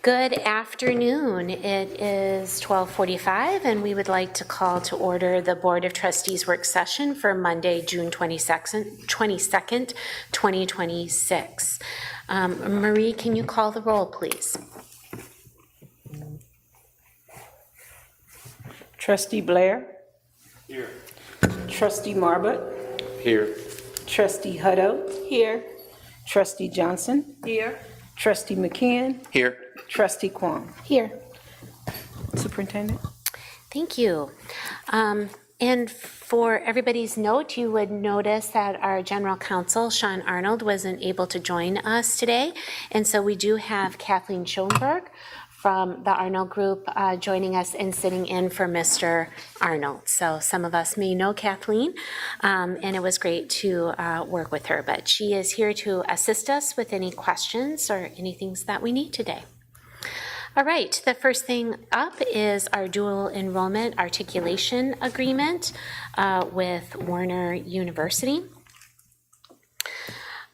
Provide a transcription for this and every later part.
Good afternoon. It is 12:45, and we would like to call to order the Board of Trustees work session for Monday, June 22nd, 2026. Marie, can you call the roll, please? Trustee Blair? Here. Trustee Marbut? Here. Trustee Hutto? Here. Trustee Johnson? Here. Trustee McKeon? Here. Trustee Kwong? Here. Superintendent? Thank you. And for everybody's note, you would notice that our General Counsel, Sean Arnold, wasn't able to join us today. And so we do have Kathleen Schoenberg from the Arnold Group joining us and sitting in for Mr. Arnold. So some of us may know Kathleen, and it was great to work with her. But she is here to assist us with any questions or anything that we need today. All right, the first thing up is our dual enrollment articulation agreement with Warner University.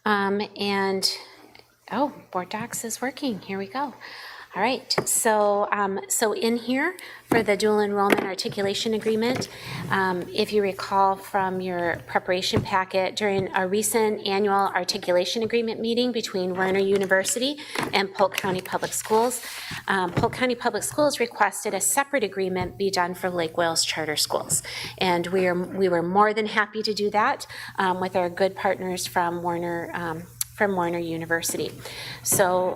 Board Docs is working. Here we go. All right, so in here for the dual enrollment articulation agreement, if you recall from your preparation packet, during a recent annual articulation agreement meeting between Warner University and Polk County Public Schools, Polk County Public Schools requested a separate agreement be done for Lake Wales Charter Schools. And we were more than happy to do that with our good partners from Warner University. So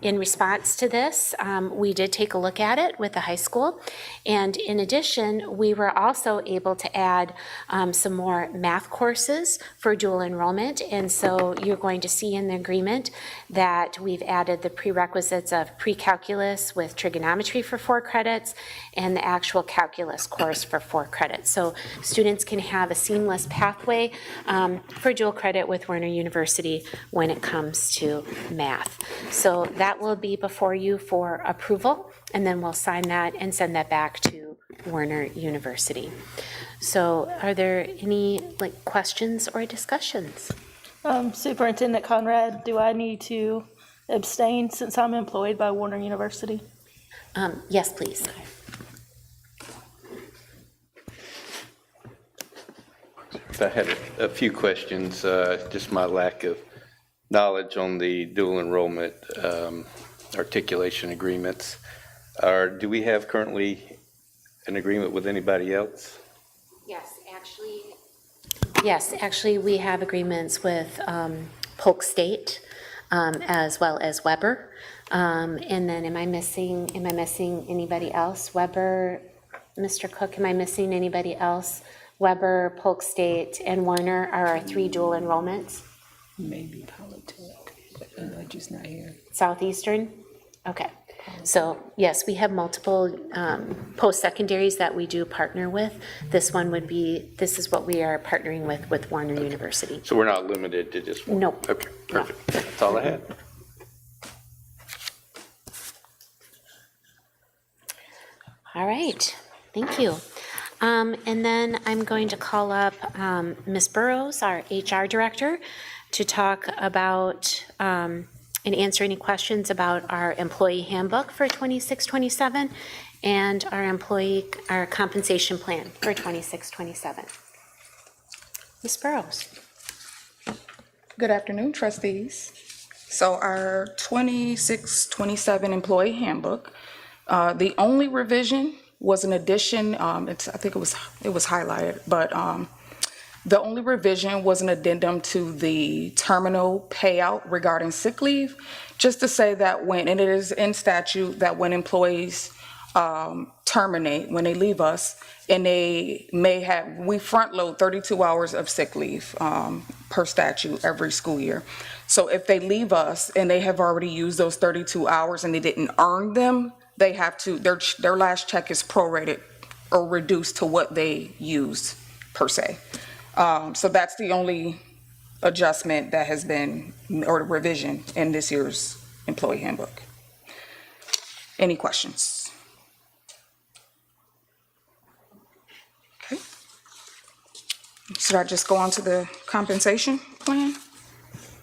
in response to this, we did take a look at it with the high school. And in addition, we were also able to add some more math courses for dual enrollment. And so you're going to see in the agreement that we've added the prerequisites of pre-calculus with trigonometry for 4 credits and the actual calculus course for 4 credits. So students can have a seamless pathway for dual credit with Warner University when it comes to math. So that will be before you for approval, and then we'll sign that and send that back to Warner University. So are there any questions or discussions? Superintendent Conrad, do I need to abstain since I'm employed by Warner University? Yes, please. I had a few questions, just my lack of knowledge on the dual enrollment articulation agreements. Do we have currently an agreement with anybody else? Yes, actually we have agreements with Polk State as well as Weber. And then am I missing anybody else? Weber, Mr. Cook, am I missing anybody else? Weber, Polk State, and Warner are our 3 dual enrollments. Maybe Politics, but just not here. Southeastern? Okay. So yes, we have multiple post-secondaries that we do partner with. This is what we are partnering with Warner University. So we're not limited to just one? Nope. Okay, perfect. No. That's all I had. All right, thank you. And then I'm going to call up Ms. Burrows, our HR director, to talk about and answer any questions about our employee handbook for 26-27 and our compensation plan for 26-27. Ms. Burrows. Good afternoon, trustees. So our 26-27 employee handbook, the only revision was an addition. I think it was highlighted, but the only revision was an addendum to the terminal payout regarding sick leave, just to say that and it is in statute that when employees terminate, when they leave us, and we front load 32 hours of sick leave per statute every school year. So if they leave us and they have already used those 32 hours and they didn't earn them, they have to, their last check is prorated or reduced to what they used per se. So that's the only adjustment that has been, or revision in this year's employee handbook. Any questions? Okay. Should I just go on to the compensation plan?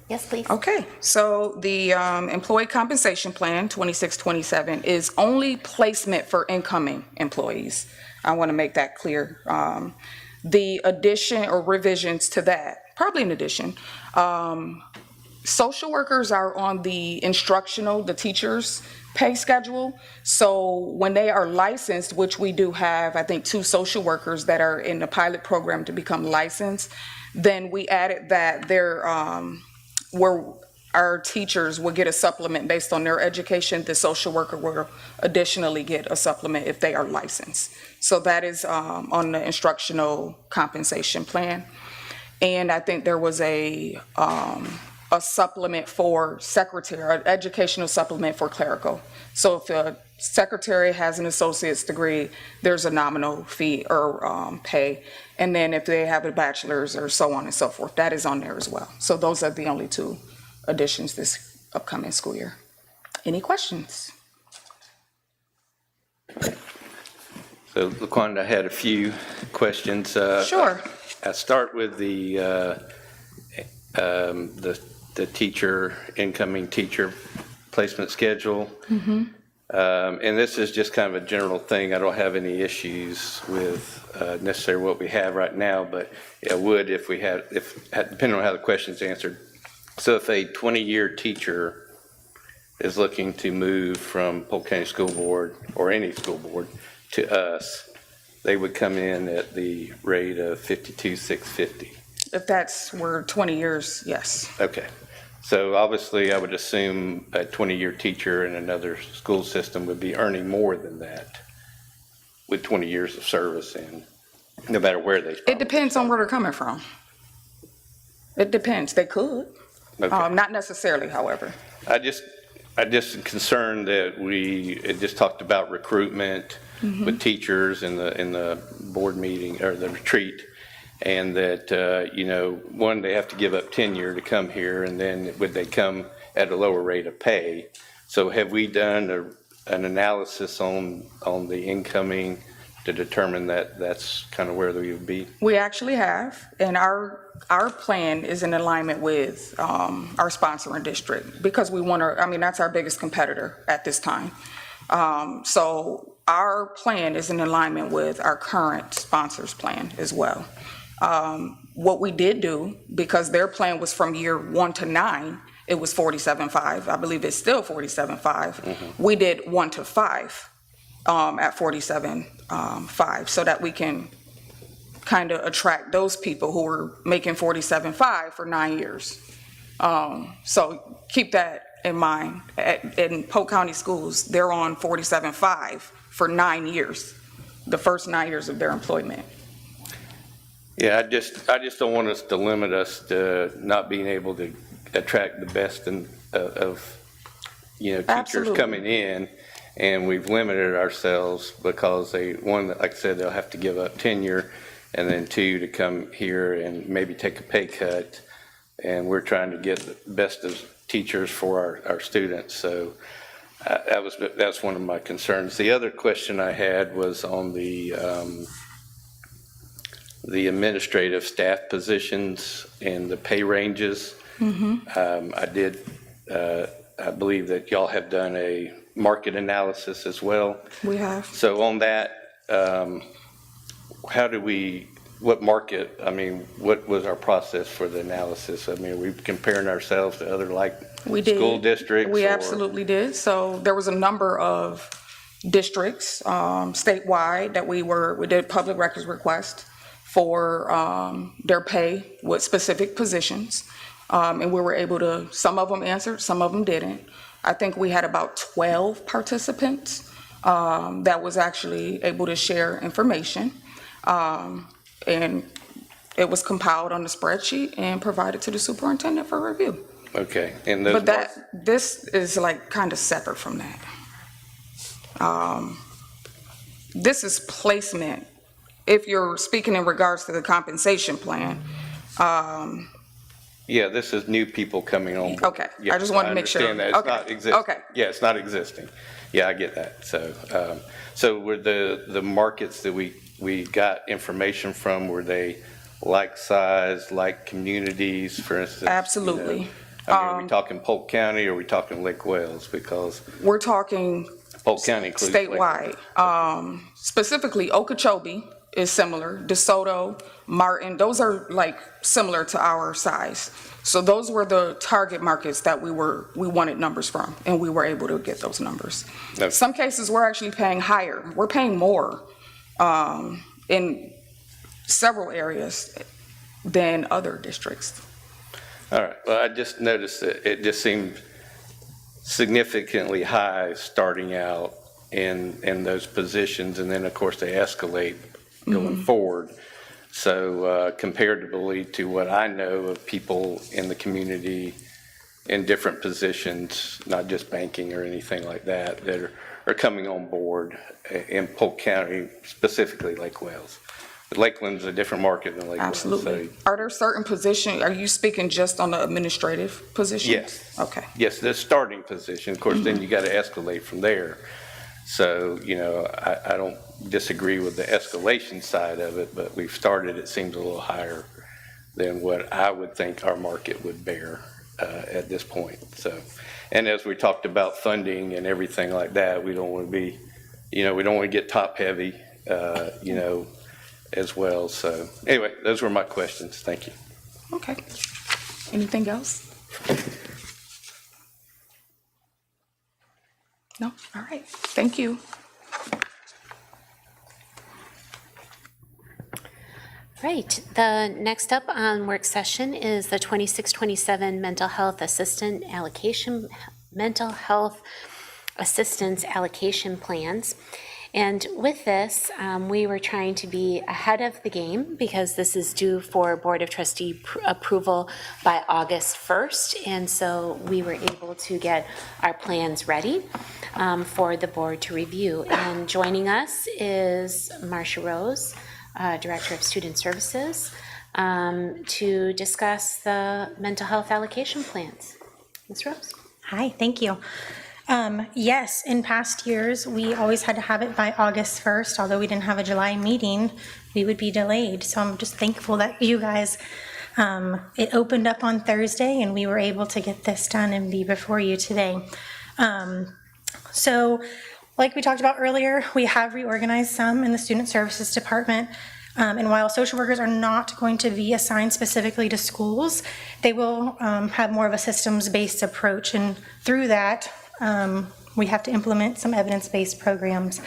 Yes, please. Okay, so the employee compensation plan, 2627, is only placement for incoming employees. I want to make that clear. The addition or revisions to that, probably an addition, social workers are on the instructional, the teachers' pay schedule. So when they are licensed, which we do have, I think, 2 social workers that are in the pilot program to become licensed, then we added that where our teachers will get a supplement based on their education. The social worker will additionally get a supplement if they are licensed. So that is on the instructional compensation plan. And I think there was a supplement for secretary, an educational supplement for clerical. So if a secretary has an associate's degree, there's a nominal fee or pay. And then if they have a bachelor's or so on and so forth, that is on there as well. So those are the only 2 additions this upcoming school year. Any questions? So, LaQuanda, I had a few questions. Sure. I start with the teacher, incoming teacher placement schedule. And this is just kind of a general thing. I don't have any issues with necessarily what we have right now, but I would if we had, depending on how the question's answered. So if a 20-year teacher is looking to move from Polk County School Board or any school board to us, they would come in at the rate of $52,650. If that's where 20 years, yes. Okay. So obviously, I would assume a 20-year teacher in another school system would be earning more than that with 20 years of service, and no matter where they. It depends on where they're coming from. It depends. They could. Okay. Not necessarily, however. I just concerned that it just talked about recruitment with teachers in the board meeting or the retreat, and that one, they have to give up tenure to come here, and then would they come at a lower rate of pay? So have we done an analysis on the incoming to determine that that's kind of where they would be? We actually have, and our plan is in alignment with our sponsoring district because we want to, that's our biggest competitor at this time. So our plan is in alignment with our current sponsors plan as well. What we did do, because their plan was from year 1 to 9, it was 47.5. I believe it's still 47.5. We did 1 to 5 at 47.5 so that we can kind of attract those people who were making 47.5 for 9 years. So keep that in mind. In Polk County schools, they're on 47.5 for 9 years, the first 9 years of their employment. Yeah, I just don't want us to limit us to not being able to attract the best of teachers Absolutely. coming in, and we've limited ourselves because one, like I said, they'll have to give up tenure, and then 2, to come here and maybe take a pay cut, and we're trying to get the best of teachers for our students. So that's one of my concerns. The other question I had was on the administrative staff positions and the pay ranges. I believe that y'all have done a market analysis as well. We have. So on that, what was our process for the analysis? Are we comparing ourselves to other We did. school districts? We absolutely did. So there was a number of districts statewide that we did public records request for their pay with specific positions. And we were able to, some of them answered, some of them didn't. I think we had about 12 participants that was actually able to share information. And it was compiled on the spreadsheet and provided to the superintendent for review. Okay. But this is kind of separate from that. This is placement. If you're speaking in regards to the compensation plan. Yeah, this is new people coming on. Okay, Yes, I just wanted to make sure. I understand that. It's not existing. Okay. Yeah, it's not existing. Yeah, I get that. So were the markets that we got information from, were they like size, like communities, for instance? Absolutely. I mean, are we talking Polk County or are we talking Lake Wales? Because We're talking Polk County includes Lake Wales. statewide. Specifically, Okeechobee is similar, DeSoto, Martin, those are like similar to our size. So those were the target markets that we wanted numbers from, and we were able to get those numbers. Okay. Some cases, we're actually paying higher. We're paying more in several areas than other districts. All right, well, I just noticed that it just seemed significantly high starting out in those positions, and then, of course, they escalate going forward. So comparatively to what I know of people in the community in different positions, not just banking or anything like that, that are coming on board in Polk County, specifically Lake Wales. But Lakeland's a different market than Lake Wales. Absolutely. So Are there certain positions, are you speaking just on the administrative positions? yes. Okay. Yes, the starting position. Of course, then you got to escalate from there. So, you know, I don't disagree with the escalation side of it, but we've started, it seems a little higher than what I would think our market would bear at this point. So, and as we talked about funding and everything like that, we don't want to be, you know, we don't want to get top heavy, you know, as well. So anyway, those were my questions. Thank you. Okay. Anything else? No? All right. Thank you. Right, the next up on work session is the 26-27 mental health assistance allocation plans. And with this, we were trying to be ahead of the game because this is due for Board of Trustee approval by August 1st. And so we were able to get our plans ready for the board to review. And joining us is Marcia Rose, Director of Student Services, to discuss the mental health allocation plans. Ms. Rose? Hi, thank you. Yes, in past years, we always had to have it by August 1st. Although we didn't have a July meeting, we would be delayed. So I'm just thankful that you guys, it opened up on Thursday and we were able to get this done and be before you today. So like we talked about earlier, we have reorganized some in the Student Services Department. And while social workers are not going to be assigned specifically to schools, they will have more of a systems-based approach. And through that, we have to implement some evidence-based programs.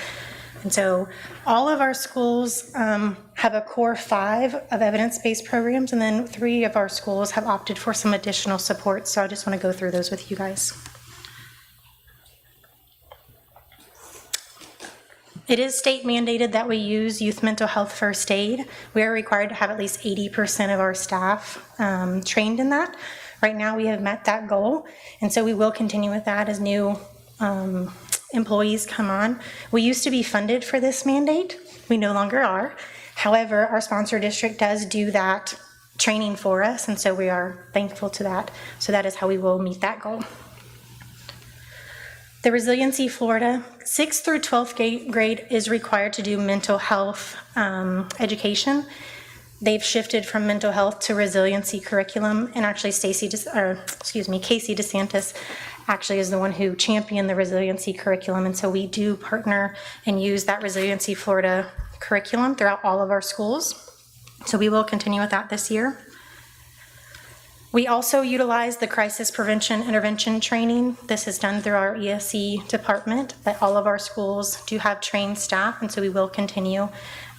And so all of our schools have a core 5 of evidence-based programs, and then 3 of our schools have opted for some additional support. So I just want to go through those with you guys. It is state mandated that we use youth mental health first aid. We are required to have at least 80% of our staff trained in that. Right now we have met that goal, and so we will continue with that as new employees come on. We used to be funded for this mandate. We no longer are. However, our sponsor district does do that training for us, and so we are thankful to that. So that is how we will meet that goal. The Resiliency Florida 6th through 12th grade is required to do mental health education. They've shifted from mental health to resiliency curriculum, and actually Casey DeSantis actually is the one who championed the resiliency curriculum, and so we do partner and use that Resiliency Florida curriculum throughout all of our schools. So we will continue with that this year. We also utilize the crisis prevention intervention training. This is done through our ESE department, but all of our schools do have trained staff, and so we will continue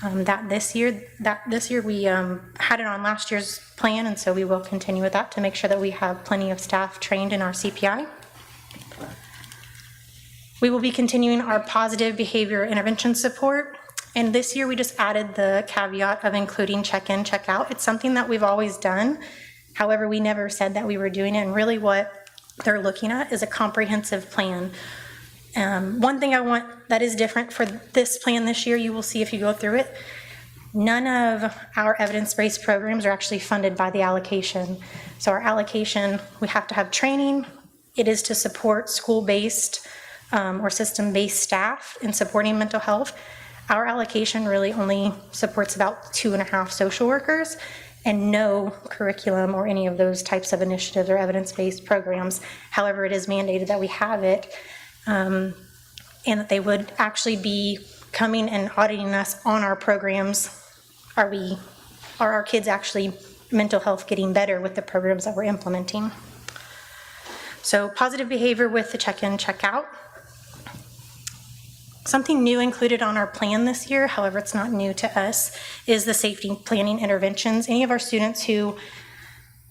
that this year. We had it on last year's plan, and so we will continue with that to make sure that we have plenty of staff trained in our CPI. We will be continuing our positive behavior intervention support, and this year we just added the caveat of including check-in, check-out. It's something that we've always done. However, we never said that we were doing it, and really what they're looking at is a comprehensive plan. One thing I want that is different for this plan this year, you will see if you go through it, none of our evidence-based programs are actually funded by the allocation. So our allocation, we have to have training. It is to support school-based or system-based staff in supporting mental health. Our allocation really only supports about 2.5 social workers, and no curriculum or any of those types of initiatives or evidence-based programs. However, it is mandated that we have it, and that they would actually be coming and auditing us on our programs. Are our kids actually mental health getting better with the programs that we're implementing? So positive behavior with the check-in, check-out. Something new included on our plan this year, however, it's not new to us, is the safety planning interventions. Any of our students who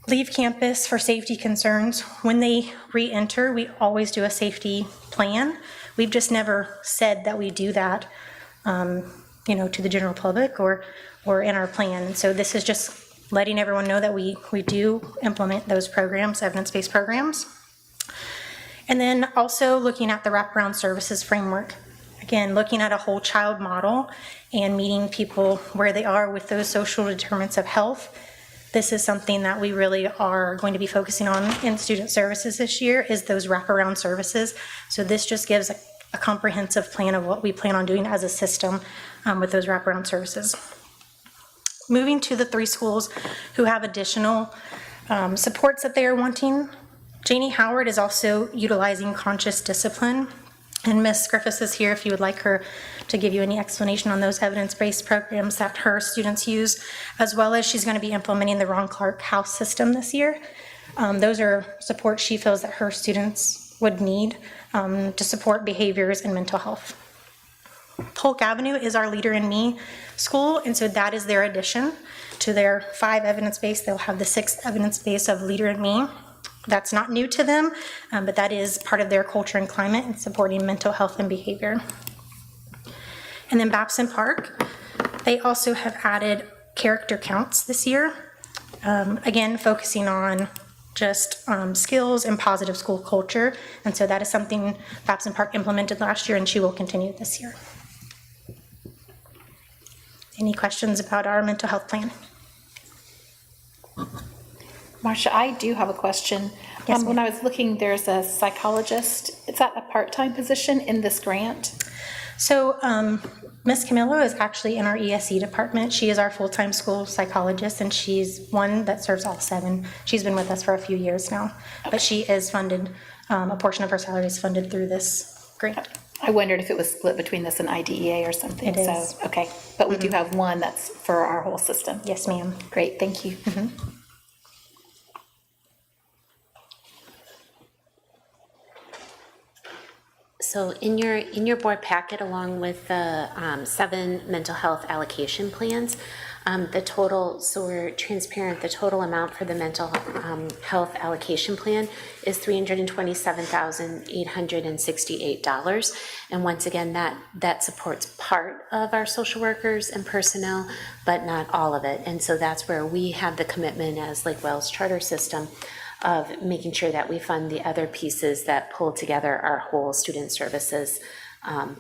leave campus for safety concerns, when they re-enter, we always do a safety plan. We've just never said that we do that, to the general public or in our plan. And so this is just letting everyone know that we do implement those programs, evidence-based programs. And then also looking at the wraparound services framework. Again, looking at a whole child model and meeting people where they are with those social determinants of health. This is something that we really are going to be focusing on in student services this year, is those wraparound services. So this just gives a comprehensive plan of what we plan on doing as a system with those wraparound services. Moving to the 3 schools who have additional supports that they are wanting. Janie Howard is also utilizing conscious discipline. And Ms. Griffiths is here if you would like her to give you any explanation on those evidence-based programs that her students use, as well as she's going to be implementing the Ron Clark House system this year. Those are supports she feels that her students would need to support behaviors and mental health. Polk Avenue is our Leader in Me school, and so that is their addition to their 5 evidence-based. They'll have the 6th evidence-based of Leader in Me. That's not new to them, but that is part of their culture and climate and supporting mental health and behavior. And then Babson Park, they also have added character counts this year. Again, focusing on just skills and positive school culture. And so that is something Babson Park implemented last year, and she will continue this year. Any questions about our mental health plan? Marcia, I do have a question. Yes, When ma'am. I was looking, there's a psychologist. Is that a part-time position in this grant? So Ms. Camillo is actually in our ESE department. She is our full-time school psychologist, and she's one that serves all 7. She's been with us for a few years now, but she is funded, a portion of her salary is funded through this grant. I wondered if it was split between this and IDEA or something. It is. So, okay, but we do have one that's for our whole system. Yes, ma'am. Great, thank you. So in your board packet, along with the 7 mental health allocation plans, the total, so we're transparent, the total amount for the mental health allocation plan is $327,868. And once again, that supports part of our social workers and personnel, but not all of it. And so that's where we have the commitment as Lake Wales Charter System of making sure that we fund the other pieces that pull together our whole student services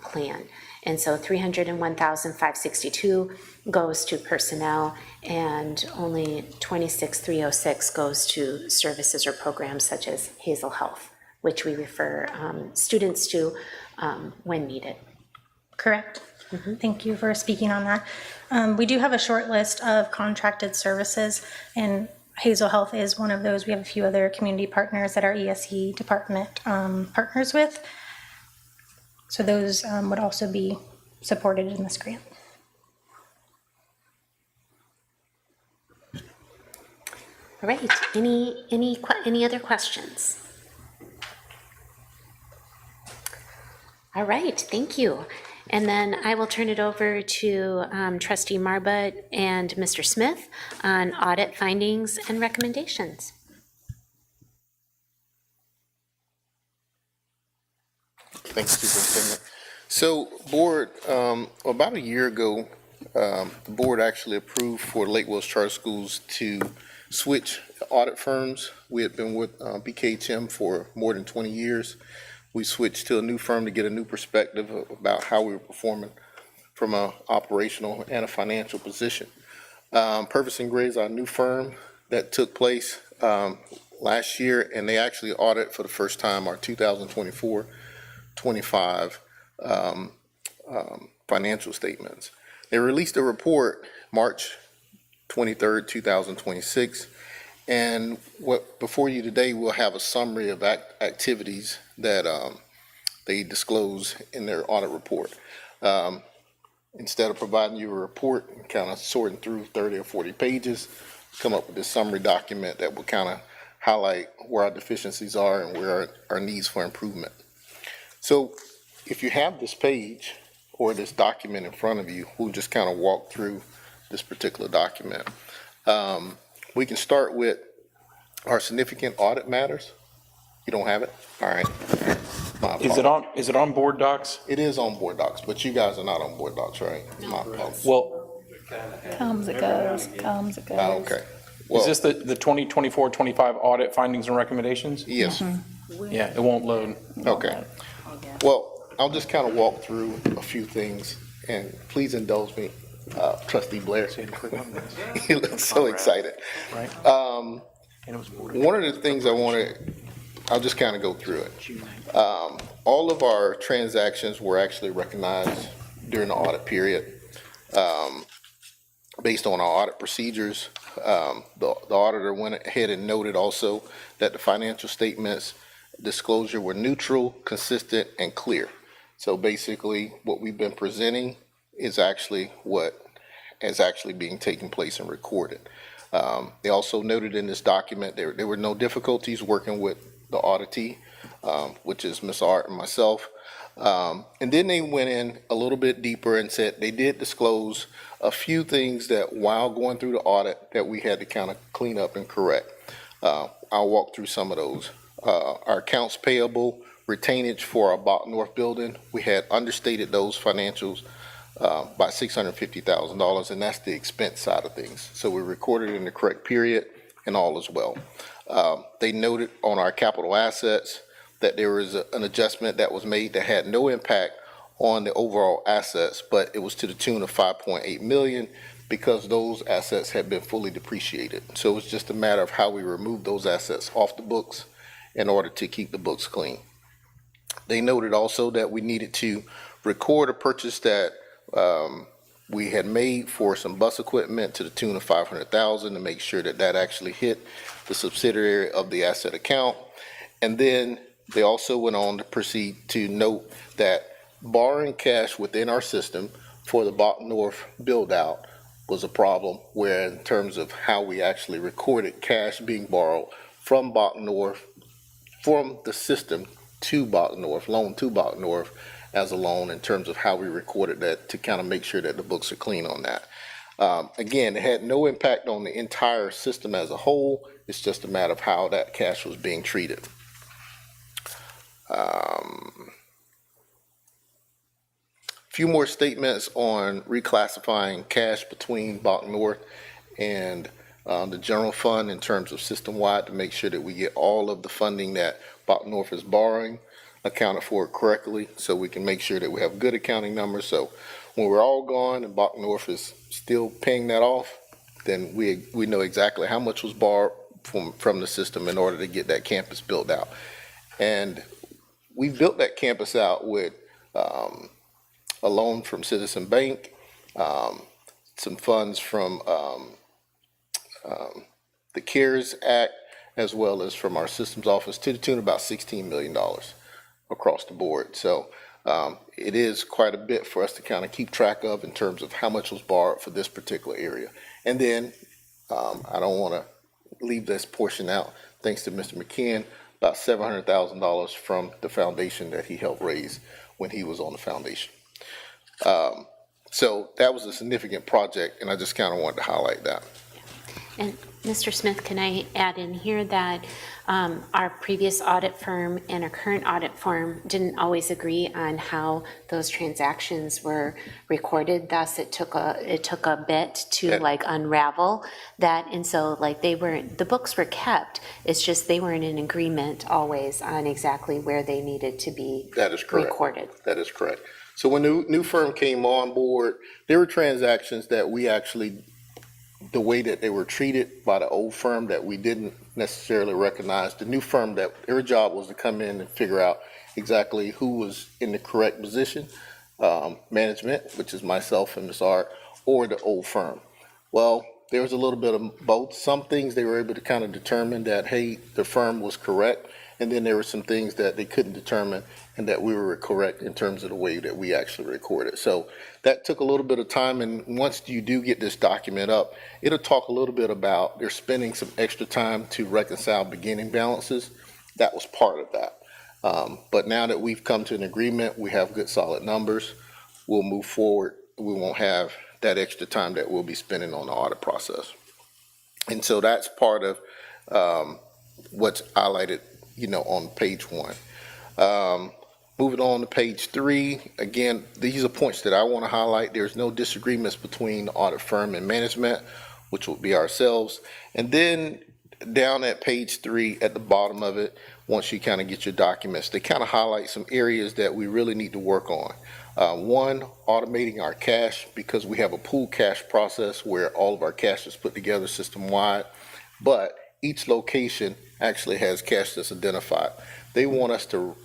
plan. And so $301,562 goes to personnel, and only $26,306 goes to services or programs such as Hazel Health, which we refer students to when needed. Correct. Thank you for speaking on that. We do have a short list of contracted services, and Hazel Health is one of those. We have a few other community partners that our ESE department partners with. So those would also be supported in this grant. All right, any other questions? All right, thank you. And then I will turn it over to Trustee Marbut and Mr. Smith on audit findings and recommendations. Thanks, Superintendent. So, Board, about a year ago, the Board actually approved for Lake Wales Charter Schools to switch audit firms. We had been with BKHM for more than 20 years. We switched to a new firm to get a new perspective about how we were performing from an operational and a financial position. Purvis & Gray is our new firm that took place last year, and they actually audited for the first time our 2024-25 financial statements. They released a report March 23rd, 2026. And before you today, we'll have a summary of activities that they disclose in their audit report. Instead of providing you a report and kind of sorting through 30 or 40 pages, come up with this summary document that will kind of highlight where our deficiencies are and where our needs for improvement. So if you have this page or this document in front of you, we'll just kind of walk through this particular document. We can start with our significant audit matters. You don't have it? All right. Is it on board docs? It is on board docs, but you guys are not on board docs, right? My apologies. Well, Comes, it goes, comes, it goes. Okay. is Well, this the 2024-25 audit findings and recommendations? yes. Yeah, it won't load. Okay. Well, I'll just kind of walk through a few things, and please indulge me, Trustee Blair. He looks so excited. Right. And it was One of the things I'll just kind of go through it. All of our transactions were actually recognized during the audit period. Based on our audit procedures, the auditor went ahead and noted also that the financial statements disclosure were neutral, consistent, and clear. So basically, what we've been presenting is actually what is actually being taken place and recorded. They also noted in this document there were no difficulties working with the auditee, which is Ms. Art and myself. And then they went in a little bit deeper and said they did disclose a few things that while going through the audit that we had to kind of clean up and correct. I'll walk through some of those. Our accounts payable, retainage for our Bach North building, we had understated those financials by $650,000, and that's the expense side of things. So we recorded in the correct period and all is well. They noted on our capital assets that there was an adjustment that was made that had no impact on the overall assets, but it was to the tune of $5.8 million because those assets had been fully depreciated. So it was just a matter of how we removed those assets off the books in order to keep the books clean. They noted also that we needed to record a purchase that we had made for some bus equipment to the tune of $500,000 to make sure that that actually hit the subsidiary of the asset account. And then they also went on to proceed to note that borrowing cash within our system for the Bach North build out was a problem, where in terms of how we actually recorded cash being borrowed from Bach North, from the system to Bach North, loan to Bach North as a loan, in terms of how we recorded that to kind of make sure that the books are clean on that. Again, it had no impact on the entire system as a whole. It's just a matter of how that cash was being treated. Few more statements on reclassifying cash between Bach North and the general fund in terms of system-wide to make sure that we get all of the funding that Bach North is borrowing accounted for correctly, so we can make sure that we have good accounting numbers. So when we're all gone and Bach North is still paying that off, then we know exactly how much was borrowed from the system in order to get that campus built out. And we built that campus out with a loan from Citizen Bank, some funds from the CARES Act, as well as from our systems office, to the tune of about $16 million across the board. So it is quite a bit for us to kind of keep track of in terms of how much was borrowed for this particular area. And then I don't want to leave this portion out, thanks to Mr. McKeon, about $700,000 from the foundation that he helped raise when he was on the foundation. So that was a significant project, and I just kind of wanted to highlight that. And Mr. Smith, can I add in here that our previous audit firm and our current audit firm didn't always agree on how those transactions were recorded. Thus, it took a bit to like unravel that, and so like the books were kept. It's just they weren't in agreement always on exactly where they needed to be recorded. That is correct. So when the new firm came on board, there were transactions that we actually, the way that they were treated by the old firm, that we didn't necessarily recognize. The new firm, that their job was to come in and figure out exactly who was in the correct position, management, which is myself and Ms. Art, or the old firm. Well, there was a little bit of both. Some things they were able to kind of determine that, hey, the firm was correct. And then there were some things that they couldn't determine and that we were correct in terms of the way that we actually recorded. So that took a little bit of time. And once you do get this document up, it'll talk a little bit about they're spending some extra time to reconcile beginning balances. That was part of that. But now that we've come to an agreement, we have good solid numbers, we'll move forward. We won't have that extra time that we'll be spending on the audit process. And so that's part of what's highlighted, on page 1. Moving on to page 3, again, these are points that I want to highlight. There's no disagreements between the audit firm and management, which will be ourselves. And then down at page 3, at the bottom of it, once you kind of get your documents, they kind of highlight some areas that we really need to work on. One, automating our cash, because we have a pool cash process where all of our cash is put together system-wide, but each location actually has cash that's identified. They want us to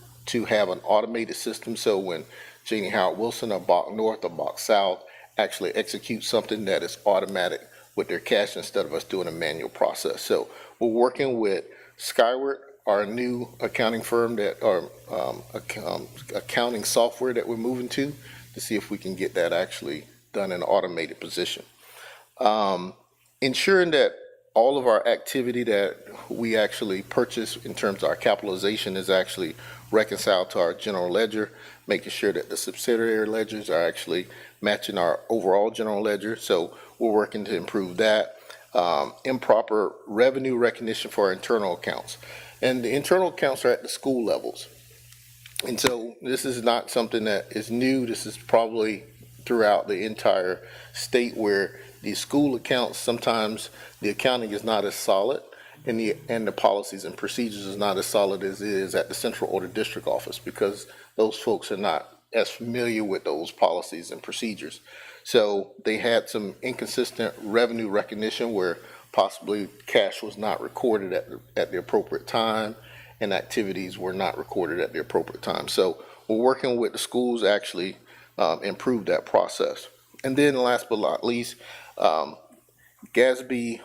have an automated system, so when Janie Howard Wilson or Bach North or Bach South actually execute something, that is automatic with their cash instead of us doing a manual process. So we're working with Skyward, our new accounting firm accounting software that we're moving to see if we can get that actually done in an automated position. Ensuring that all of our activity that we actually purchase in terms of our capitalization is actually reconciled to our general ledger, making sure that the subsidiary ledgers are actually matching our overall general ledger. So we're working to improve that. Improper revenue recognition for our internal accounts. And the internal accounts are at the school levels. And so this is not something that is new. This is probably throughout the entire state where the school accounts, sometimes the accounting is not as solid and the policies and procedures is not as solid as it is at the central order district office, because those folks are not as familiar with those policies and procedures. So they had some inconsistent revenue recognition where possibly cash was not recorded at the appropriate time and activities were not recorded at the appropriate time. So we're working with the schools to actually improve that process. And then last but not least, GASB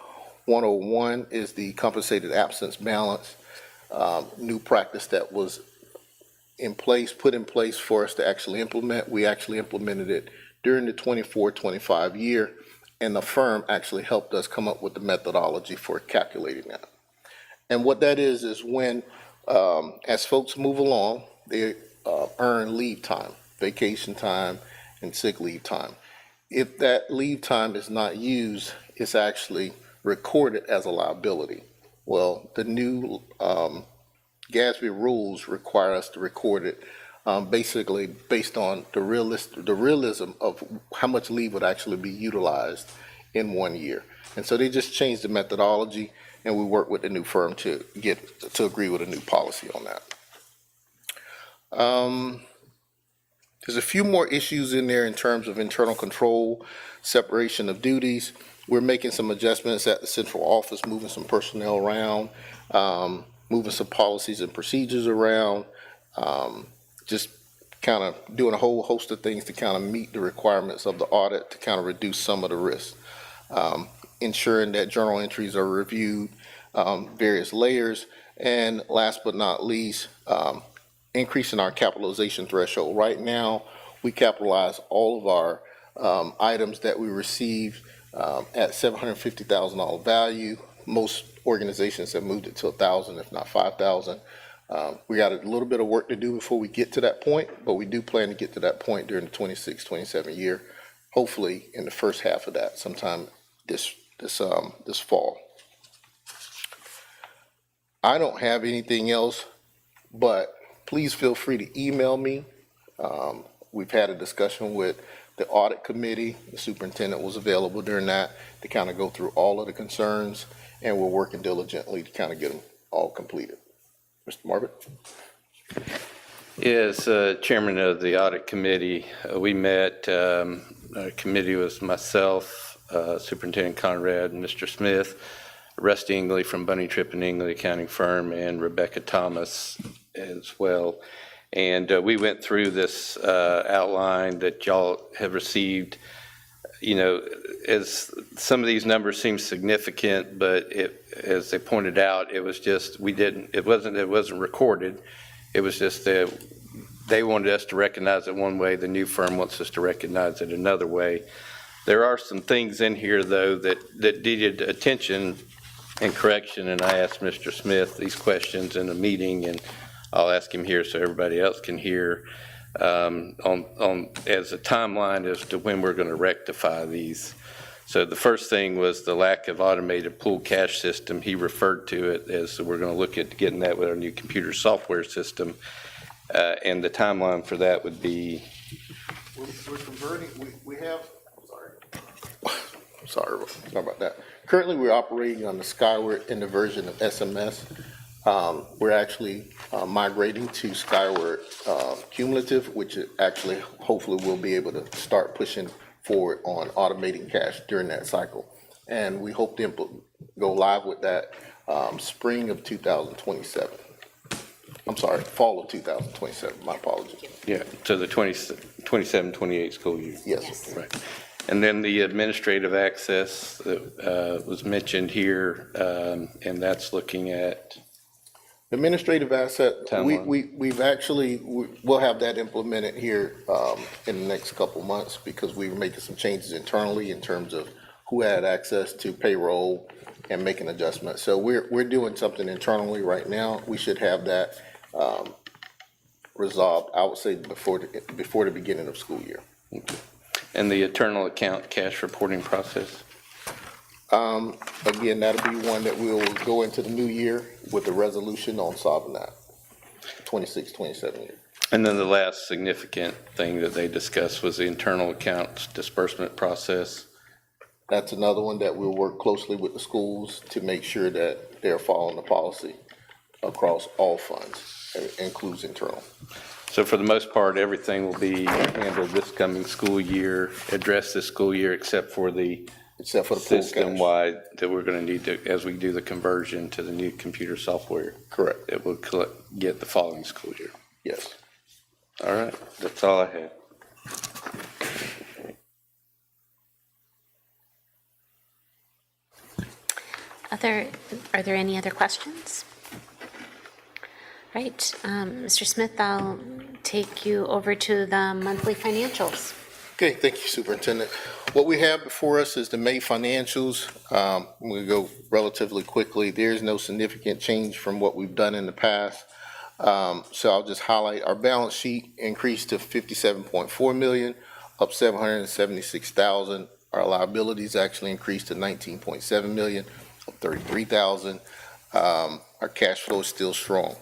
101 is the compensated absence balance, new practice that was put in place for us to actually implement. We actually implemented it during the 24-25 year, and the firm actually helped us come up with the methodology for calculating that. And what that is when, as folks move along, they earn leave time, vacation time, and sick leave time. If that leave time is not used, it's actually recorded as a liability. Well, the new GASB rules require us to record it basically based on the realism of how much leave would actually be utilized in 1 year. And so they just changed the methodology, and we work with the new firm to agree with a new policy on that. There's a few more issues in there in terms of internal control, separation of duties. We're making some adjustments at the central office, moving some personnel around, moving some policies and procedures around, just kind of doing a whole host of things to kind of meet the requirements of the audit to kind of reduce some of the risk. Ensuring that journal entries are reviewed, various layers, and last but not least, increasing our capitalization threshold. Right now, we capitalize all of our items that we receive at $750,000 value. Most organizations have moved it to 1,000, if not 5,000. We got a little bit of work to do before we get to that point, but we do plan to get to that point during the 26-27 year, hopefully in the first half of that, sometime this fall. I don't have anything else, but please feel free to email me. We've had a discussion with the audit committee. The superintendent was available during that to kind of go through all of the concerns, and we're working diligently to kind of get them all completed. Mr. Marbut? Yes, chairman of the audit committee, we met, committee was myself, Superintendent Conrad, and Mr. Smith, Rusty Ingley from Bunny Tripp and Ingley accounting firm, and Rebecca Thomas as well. And we went through this outline that y'all have received. you know, as some of these numbers seem significant, but as they pointed out, it was just, it wasn't recorded. It was just that they wanted us to recognize it one way, the new firm wants us to recognize it another way. There are some things in here, though, that needed attention and correction, and I asked Mr. Smith these questions in a meeting, and I'll ask him here so everybody else can hear on as a timeline as to when we're going to rectify these. So the first thing was the lack of automated pool cash system. He referred to it as we're going to look at getting that with our new computer software system. And the timeline for that would be? We're converting, we have, sorry about that. Currently, we're operating on the Skyward in the version of SMS. We're actually migrating to Skyward Cumulative, which actually hopefully we'll be able to start pushing forward on automating cash during that cycle. And we hope to go live with that spring of 2027. I'm sorry, fall of 2027, my apologies. Yeah, so the 27, 28 school year. Yes. Right. And then the administrative access that was mentioned here, and that's looking at? Administrative asset, Timeline. we'll have that implemented here in the next couple months because we were making some changes internally in terms of who had access to payroll and making adjustments. So we're doing something internally right now. We should have that resolved, I would say, before the beginning of school year. Okay. And the internal account cash reporting process? Again, that'll be one that we'll go into the new year with a resolution on solving that, 26, 27 year. And then the last significant thing that they discussed was the internal accounts disbursement process. That's another one that we'll work closely with the schools to make sure that they're following the policy across all funds, includes internal. So for the most part, everything will be handled this coming school year, addressed this school year, except for the pool cash. System-wide that we're going to need to, as we do the conversion to the new computer software. Correct. It will get the following school year. Yes. All right, that's all I had. Are there any other questions? Right, Mr. Smith, I'll take you over to the monthly financials. Okay, thank you, Superintendent. What we have before us is the May financials. We'll go relatively quickly. There's no significant change from what we've done in the past. So I'll just highlight our balance sheet increased to $57.4 million, up $776,000. Our liabilities actually increased to $19.7 million, up $33,000. Our cash flow is still strong.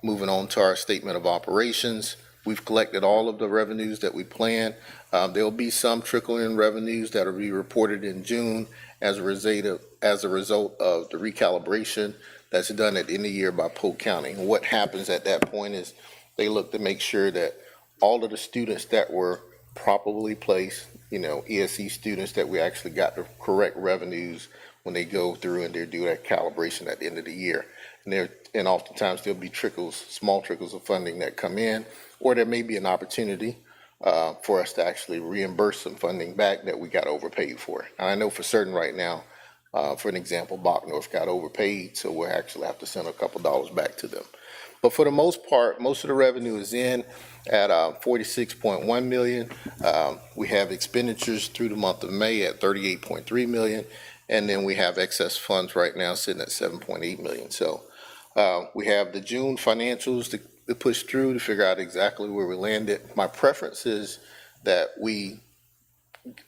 Moving on to our statement of operations, we've collected all of the revenues that we planned. There'll be some trickle-in revenues that will be reported in June as a result of the recalibration that's done at the end of the year by Polk County. And what happens at that point is they look to make sure that all of the students that were properly placed, ESE students, that we actually got the correct revenues when they go through and they do that calibration at the end of the year. And oftentimes there'll be small trickles of funding that come in, or there may be an opportunity for us to actually reimburse some funding back that we got overpaid for. And I know for certain right now, for an example, Bachnorth got overpaid, so we'll actually have to send a couple dollars back to them. But for the most part, most of the revenue is in at $46.1 million. We have expenditures through the month of May at $38.3 million, and then we have excess funds right now sitting at $7.8 million. So we have the June financials to push through to figure out exactly where we landed. My preference is that we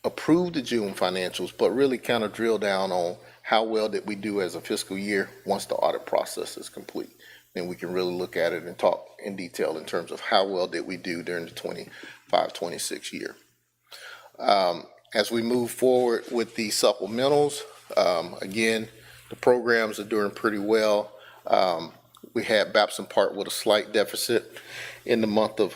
approve the June financials, but really kind of drill down on how well did we do as a fiscal year once the audit process is complete. Then we can really look at it and talk in detail in terms of how well did we do during the 25-26 year. As we move forward with the supplementals, again, the programs are doing pretty well. We had Babson Park with a slight deficit in the month of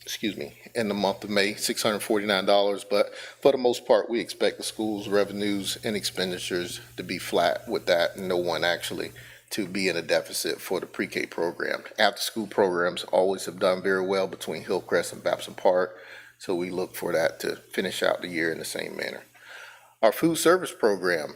May, $649, but for the most part, we expect the school's revenues and expenditures to be flat with that, and no one actually to be in a deficit for the pre-K program. After-school programs always have done very well between Hillcrest and Babson Park, So we look for that to finish out the year in the same manner. Our food service program,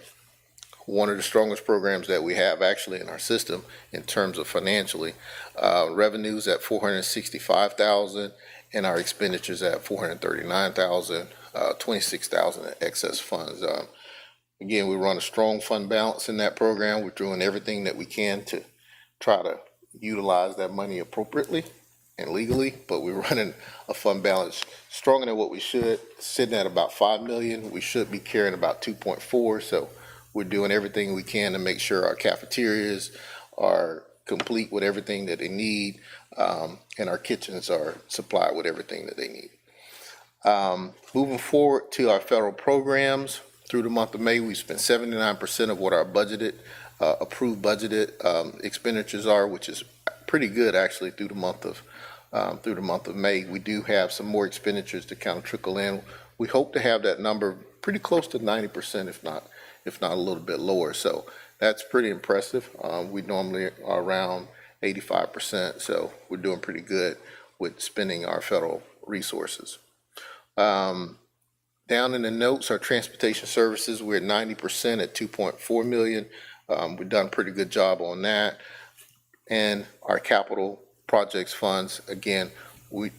one of the strongest programs that we have actually in our system in terms of financially. Revenues at $465,000 and our expenditures at $439,000, $26,000 in excess funds. Again, we run a strong fund balance in that program. We're doing everything that we can to try to utilize that money appropriately and legally, but we're running a fund balance stronger than what we should, sitting at about 5 million. We should be carrying about 2.4, so we're doing everything we can to make sure our cafeterias are complete with everything that they need, and our kitchens are supplied with everything that they need. Moving forward to our federal programs, through the month of May, we spent 79% of what our budgeted, approved budgeted expenditures are, which is pretty good actually through the month of May. We do have some more expenditures to kind of trickle in. We hope to have that number pretty close to 90%, if not a little bit lower. So that's pretty impressive. We normally are around 85%, so we're doing pretty good with spending our federal resources. Down in the notes, our transportation services, we're at 90% at 2.4 million. We've done a pretty good job on that. And our capital projects funds, again,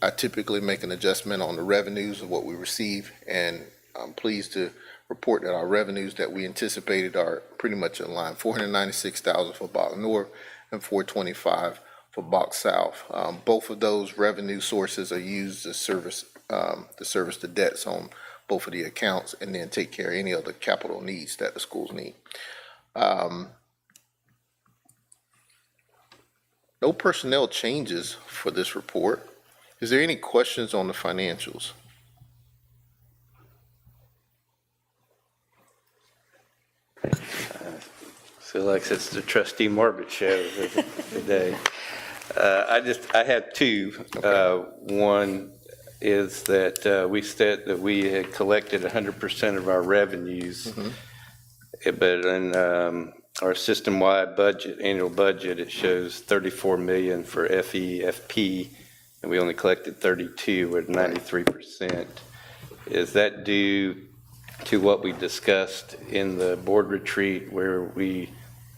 I typically make an adjustment on the revenues of what we receive, and I'm pleased to report that our revenues that we anticipated are pretty much in line. $496,000 for Bach North and $425,000 for Bach South. Both of those revenue sources are used to service the debts on both of the accounts, and then take care of any other capital needs that the schools need. No personnel changes for this report. Is there any questions on the financials? Feel like it's the trustee Morbid show today. I had two. One is that we said that we had collected 100% of our revenues, but in our system-wide budget, annual budget, it shows 34 million for FEFP, and we only collected 32 with 93%. Is that due to what we discussed in the board retreat where we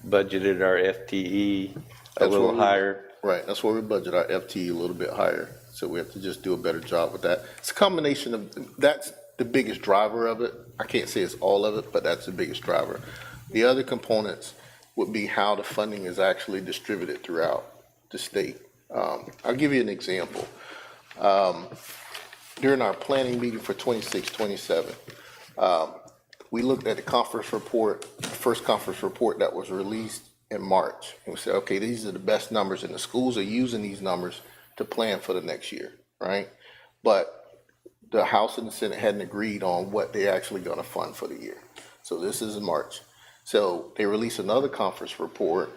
budgeted our FTE a little higher? Right, that's where we budget our FTE a little bit higher. So we have to just do a better job with that. It's a combination of, that's the biggest driver of it. I can't say it's all of it, but that's the biggest driver. The other components would be how the funding is actually distributed throughout the state. I'll give you an example. During our planning meeting for 26-27, we looked at the conference report, the first conference report that was released in March. And we said, okay, these are the best numbers, and the schools are using these numbers to plan for the next year, right? But the House and the Senate hadn't agreed on what they're actually going to fund for the year. So this is in March. So they released another conference report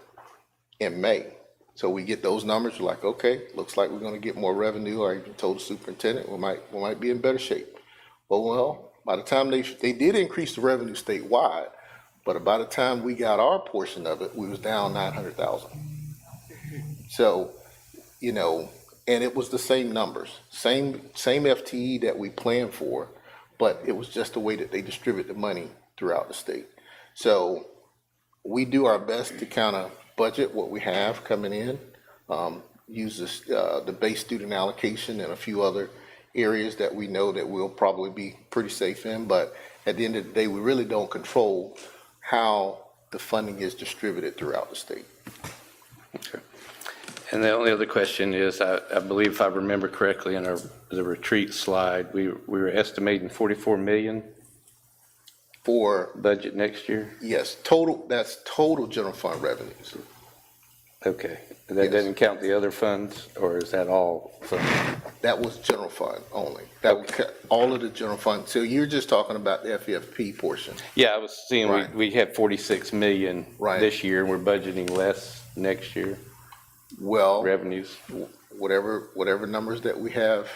in May. So we get those numbers, we're like, okay, looks like we're going to get more revenue. I even told the superintendent we might be in better shape. Well, by the time they did increase the revenue statewide, but by the time we got our portion of it, we was down 900,000. So, and it was the same numbers, same FTE that we planned for, but it was just the way that they distribute the money throughout the state. So we do our best to kind of budget what we have coming in, use the base student allocation and a few other areas that we know that we'll probably be pretty safe in. But at the end of the day, we really don't control how the funding is distributed throughout the state. Okay. And the only other question is, I believe if I remember correctly in the retreat slide, we were estimating 44 million for budget next year? Yes, total, that's total general fund revenues. Okay, that doesn't count the other funds, or is that all funds? That was general fund only. That would cut all of the general fund. So you're just talking about the FEFP portion. Yeah, I was seeing Right. we had 46 million Right. this year, and we're budgeting less next year, Well, revenues. whatever numbers that we have,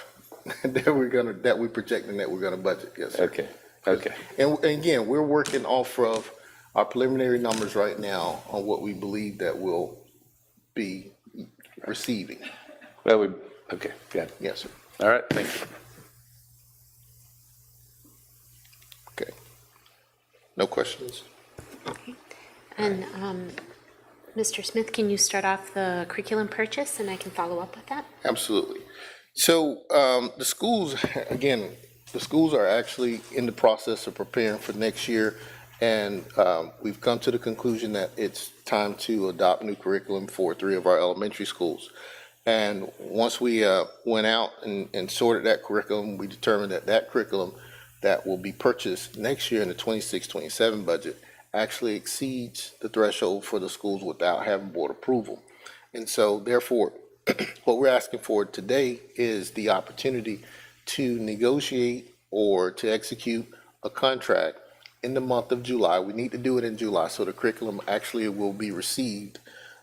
that we're projecting that we're gonna budget, yes, sir. Okay. And again, we're working off of our preliminary numbers right now on what we believe that we'll be receiving. Well, okay, got it. Yes, sir. All right, thank you. No questions. And Mr. Smith, can you start off the curriculum purchase, and I can follow up with that? Absolutely. So the schools, again, the schools are actually in the process of preparing for next year, and we've come to the conclusion that it's time to adopt new curriculum for 3 of our elementary schools. And once we went out and sorted that curriculum, we determined that that curriculum that will be purchased next year in the 26-27 budget actually exceeds the threshold for the schools without having board approval. And so therefore, what we're asking for today is the opportunity to negotiate or to execute a contract in the month of July. We need to do it in July, so the curriculum actually will be received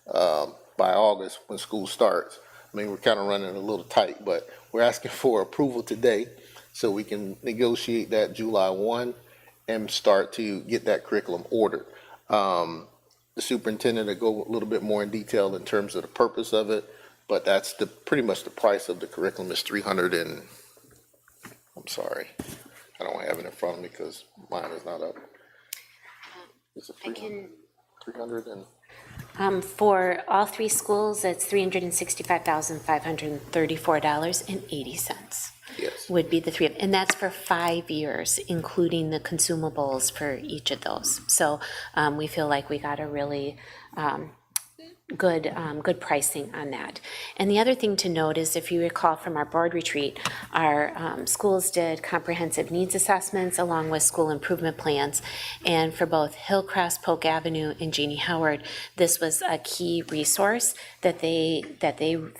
by August when school starts. I mean, we're kind of running a little tight, but we're asking for approval today so we can negotiate that July 1 and start to get that curriculum ordered. The superintendent will go a little bit more in detail in terms of the purpose of it, but that's pretty much the price of the curriculum is $300 I'm sorry, I don't have it in front of me because mine is not up. Is it 300 and? For all 3 schools, it's $365,534.80. Yes. Would be the 3, and that's for 5 years, including the consumables for each of those. So we feel like we got a really good pricing on that. And the other thing to note is, if you recall from our board retreat, our schools did comprehensive needs assessments along with school improvement plans. And for both Hillcrest, Polk Avenue, and Jeannie Howard, this was a key resource that they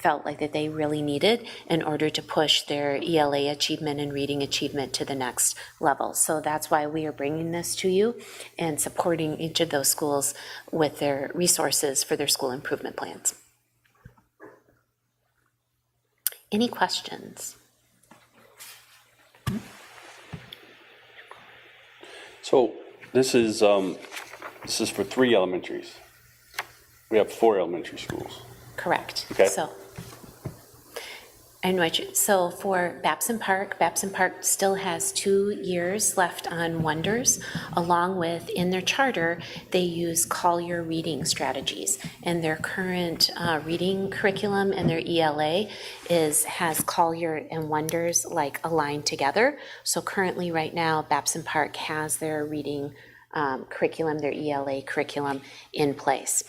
felt like that they really needed in order to push their ELA achievement and reading achievement to the next level. So that's why we are bringing this to you and supporting each of those schools with their resources for their school improvement plans. Any questions? So this is for 3 elementaries. We have 4 elementary schools. Correct. Okay. So for Babson Park still has 2 years left on Wonders, along with, in their charter, they use Collier reading strategies. And their current reading curriculum and their ELA has Collier and Wonders like aligned together. So currently, right now, Babson Park has their reading curriculum, their ELA curriculum in place.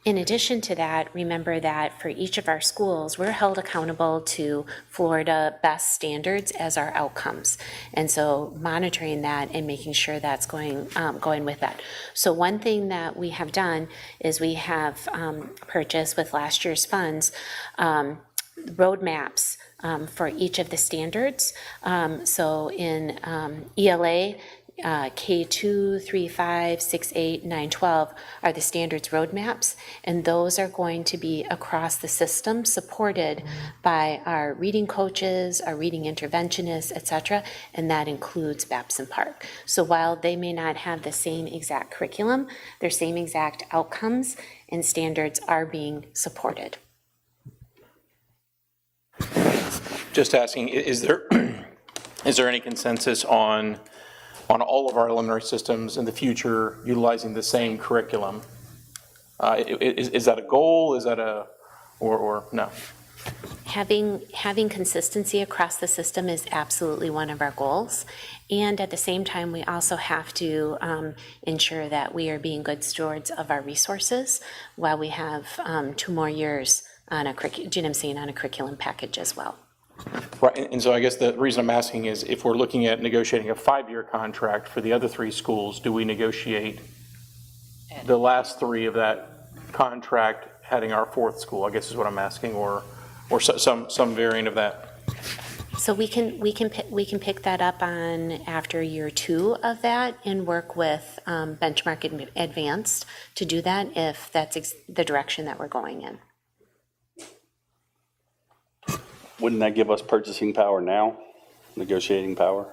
In addition to that, remember that for each of our schools, we're held accountable to Florida best standards as our outcomes. And so monitoring that and making sure that's going with that. So one thing that we have done is we have purchased with last year's funds roadmaps for each of the standards. So in ELA, K2, 3, 5, 6, 8, 9, 12 are the standards roadmaps, and those are going to be across the system, supported by our reading coaches, our reading interventionists, etc., and that includes Babson Park. So while they may not have the same exact curriculum, their same exact outcomes and standards are being supported. Just asking, is there any consensus on all of our elementary systems in the future utilizing the same curriculum? Is that a goal? Is that or no? Having consistency across the system is absolutely one of our goals. And at the same time, we also have to ensure that we are being good stewards of our resources while we have 2 more years on a curriculum package as well. Right, and so I guess the reason I'm asking is, if we're looking at negotiating a 5-year contract for the other 3 schools, do we negotiate the last 3 of that contract heading our 4th school, I guess is what I'm asking, or some variant of that? So we can pick that up on after year 2 of that and work with Benchmark Advanced to do that if that's the direction that we're going in. Wouldn't that give us purchasing power now, negotiating power?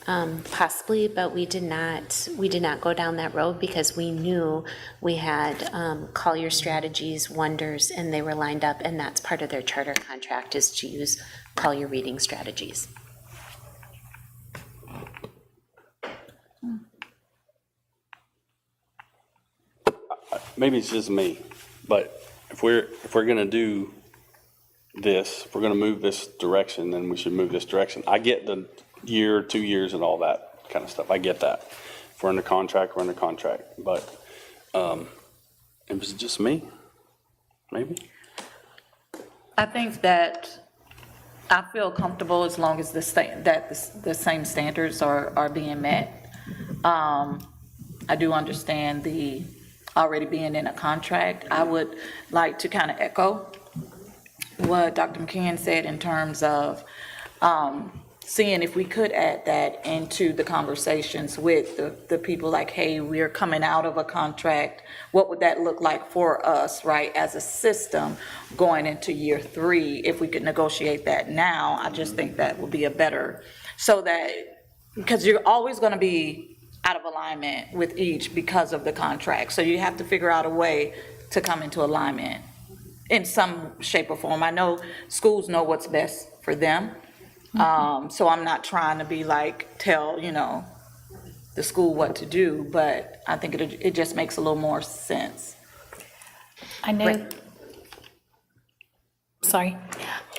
Possibly, but we did not go down that road because we knew we had Collier Strategies, Wonders, and they were lined up, and that's part of their charter contract is to use Collier reading strategies. maybe it's just me, but if we're gonna do this, if we're gonna move this direction, then we should move this direction. I get the year, 2 years and all that kind of stuff. I get that. If we're under contract, we're under contract. But, it was just me, maybe. I think that I feel comfortable as long as the same standards are being met. I do understand the already being in a contract. I would like to kind of echo what Dr. McKeon said in terms of seeing if we could add that into the conversations with the people, like, hey, we're coming out of a contract. What would that look like for us, right, as a system going into year 3? If we could negotiate that now, I just think that would be a better, so that, because you're always going to be out of alignment with each because of the contract. So you have to figure out a way to come into alignment in some shape or form. I know schools know what's best for them. So I'm not trying to be like, tell, the school what to do, but I think it just makes a little more sense. I know,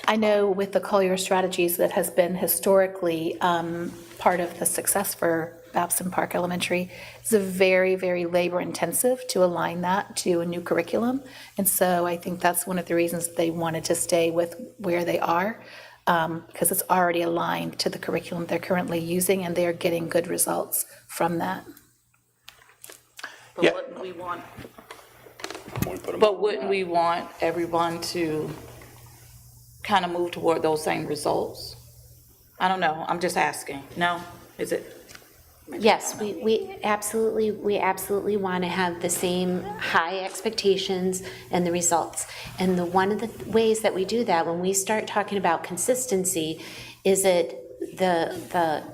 I know with the Collier strategies that has been historically part of the success for Babson Park Elementary, it's a very, very labor intensive to align that to a new curriculum. And so I think that's one of the reasons they wanted to stay with where they are. Because it's already aligned to the curriculum they're currently using, and they're getting good results from that. But Yeah. wouldn't we want everyone to kind of move toward those same results? I don't know, I'm just asking. No? Is it? Yes, we absolutely want to have the same high expectations and the results. And one of the ways that we do that, when we start talking about consistency, is it the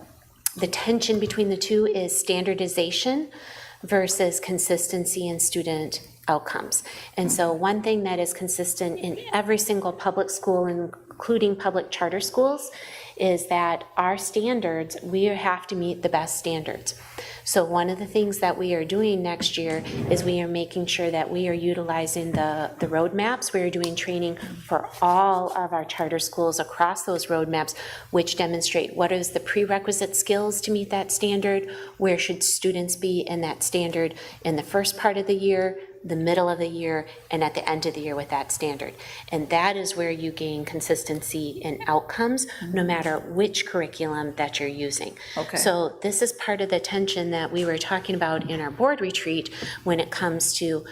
tension between the two is standardization versus consistency in student outcomes. And so one thing that is consistent in every single public school, including public charter schools, is that our standards, we have to meet the best standards. So one of the things that we are doing next year is we are making sure that we are utilizing the roadmaps. We are doing training for all of our charter schools across those roadmaps, which demonstrate what is the prerequisite skills to meet that standard, where should students be in that standard in the first part of the year, the middle of the year, and at the end of the year with that standard. And that is where you gain consistency in outcomes, no matter which curriculum that you're using. Okay. So this is part of the tension that we were talking about in our board retreat when it comes to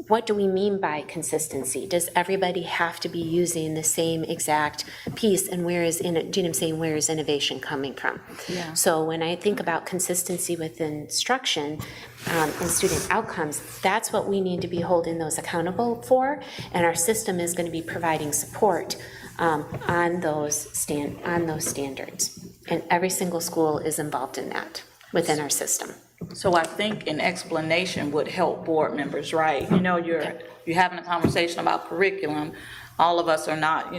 what do we mean by consistency? Does everybody have to be using the same exact piece, and where is, do you know what I'm saying, where is innovation coming from? Yeah. So when I think about consistency with instruction and student outcomes, that's what we need to be holding those accountable for, and our system is going to be providing support on those standards. And every single school is involved in that within our system. So I think an explanation would help board members, right? You're having a conversation about curriculum. All of us are not,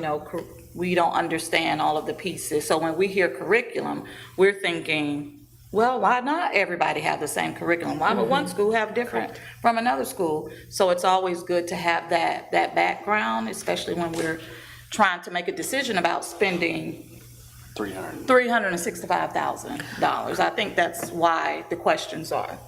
we don't understand all of the pieces. So when we hear curriculum, we're thinking, well, why not everybody have the same curriculum? Why would one school have different from another school? So it's always good to have that background, especially when we're trying to make a decision about spending $365,000. I think that's why the questions are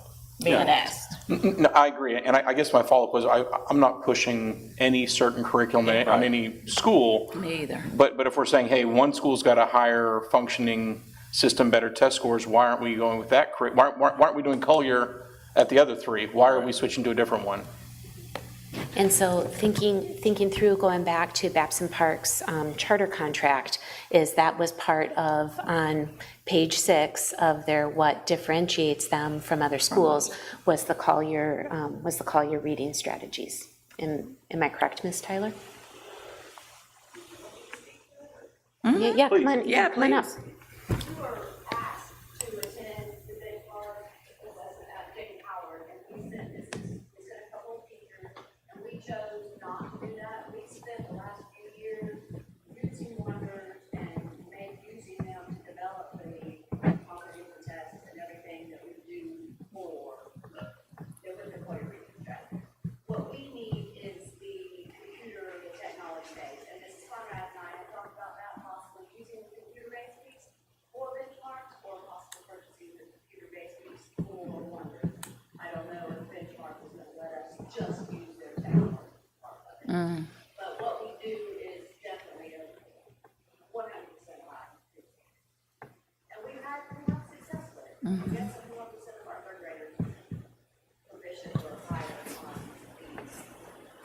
being asked. No, I agree, and I guess my follow-up was, I'm not pushing any certain curriculum on any school. Me either. But if we're saying, hey, one school's got a higher functioning system, better test scores, why aren't we going with that? Why aren't we doing Collier at the other three? Why are we switching to a different one? And so thinking through, going back to Babson Park's charter contract, is that was part of, on page 6 of their, what differentiates them from other schools, was the Collier reading strategies. Am I correct, Ms. Tyler? Mm-hmm. Yeah, come on, Yeah, come on up. please. You were asked to attend the Big Park assessment at Dick Howard, and we said this is a couple of teachers, and we chose not to do that. We spent the last few years using wonders and using them to develop the comprehensive tests and everything that we do for the Collier reading strategy. Yes, 51% of our third graders proficient or higher on these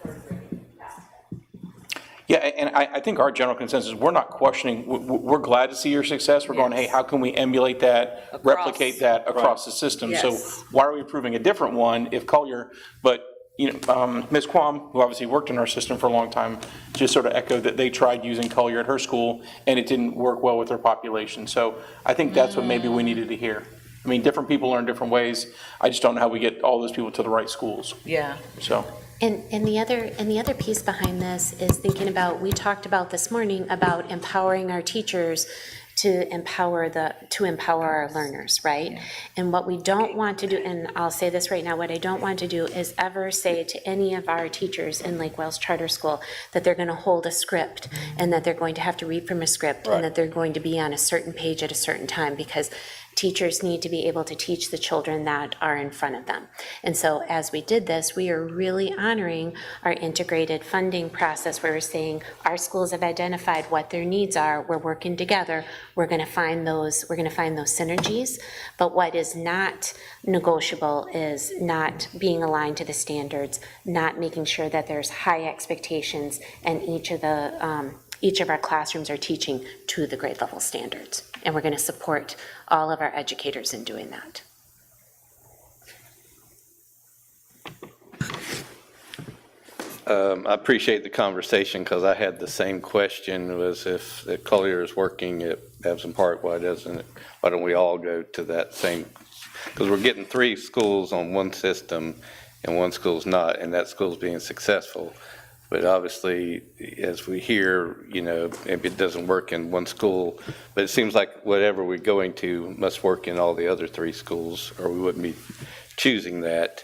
third grade aspects. Yeah, and I think our general consensus, we're not questioning, we're glad to see your success. We're going, hey, how can we emulate that, replicate that across the system? So Yes. why are we approving a different one if Collier, but, you know, Ms. Quam, who obviously worked in our system for a long time, just sort of echoed that they tried using Collier at her school and it didn't work well with their population. So I think that's what maybe we needed to hear. I mean, different people learn different ways. I just don't know how we get all those people to the right schools. Yeah. So. And the other piece behind this is thinking about, we talked about this morning about empowering our teachers to empower our learners, right? And what we don't want to do, and I'll say this right now, what I don't want to do is ever say to any of our teachers in Lake Wales Charter School that they're gonna hold a script and that they're going to have to read from a script and that they're going to be on a certain page at a certain time, because teachers need to be able to teach the children that are in front of them. And so as we did this, we are really honoring our integrated funding process where we're saying our schools have identified what their needs are, we're working together, we're gonna find those synergies. But what is not negotiable is not being aligned to the standards, not making sure that there's high expectations, and each of our classrooms are teaching to the grade level standards. And we're going to support all of our educators in doing that. I appreciate the conversation because I had the same question, was if the Collier is working at Babson Park, why don't we all go to that same, because we're getting 3 schools on one system and one school's not, and that school's being successful. But obviously, as we hear, you know, maybe it doesn't work in one school, but it seems like whatever we're going to must work in all the other 3 schools, or we wouldn't be choosing that.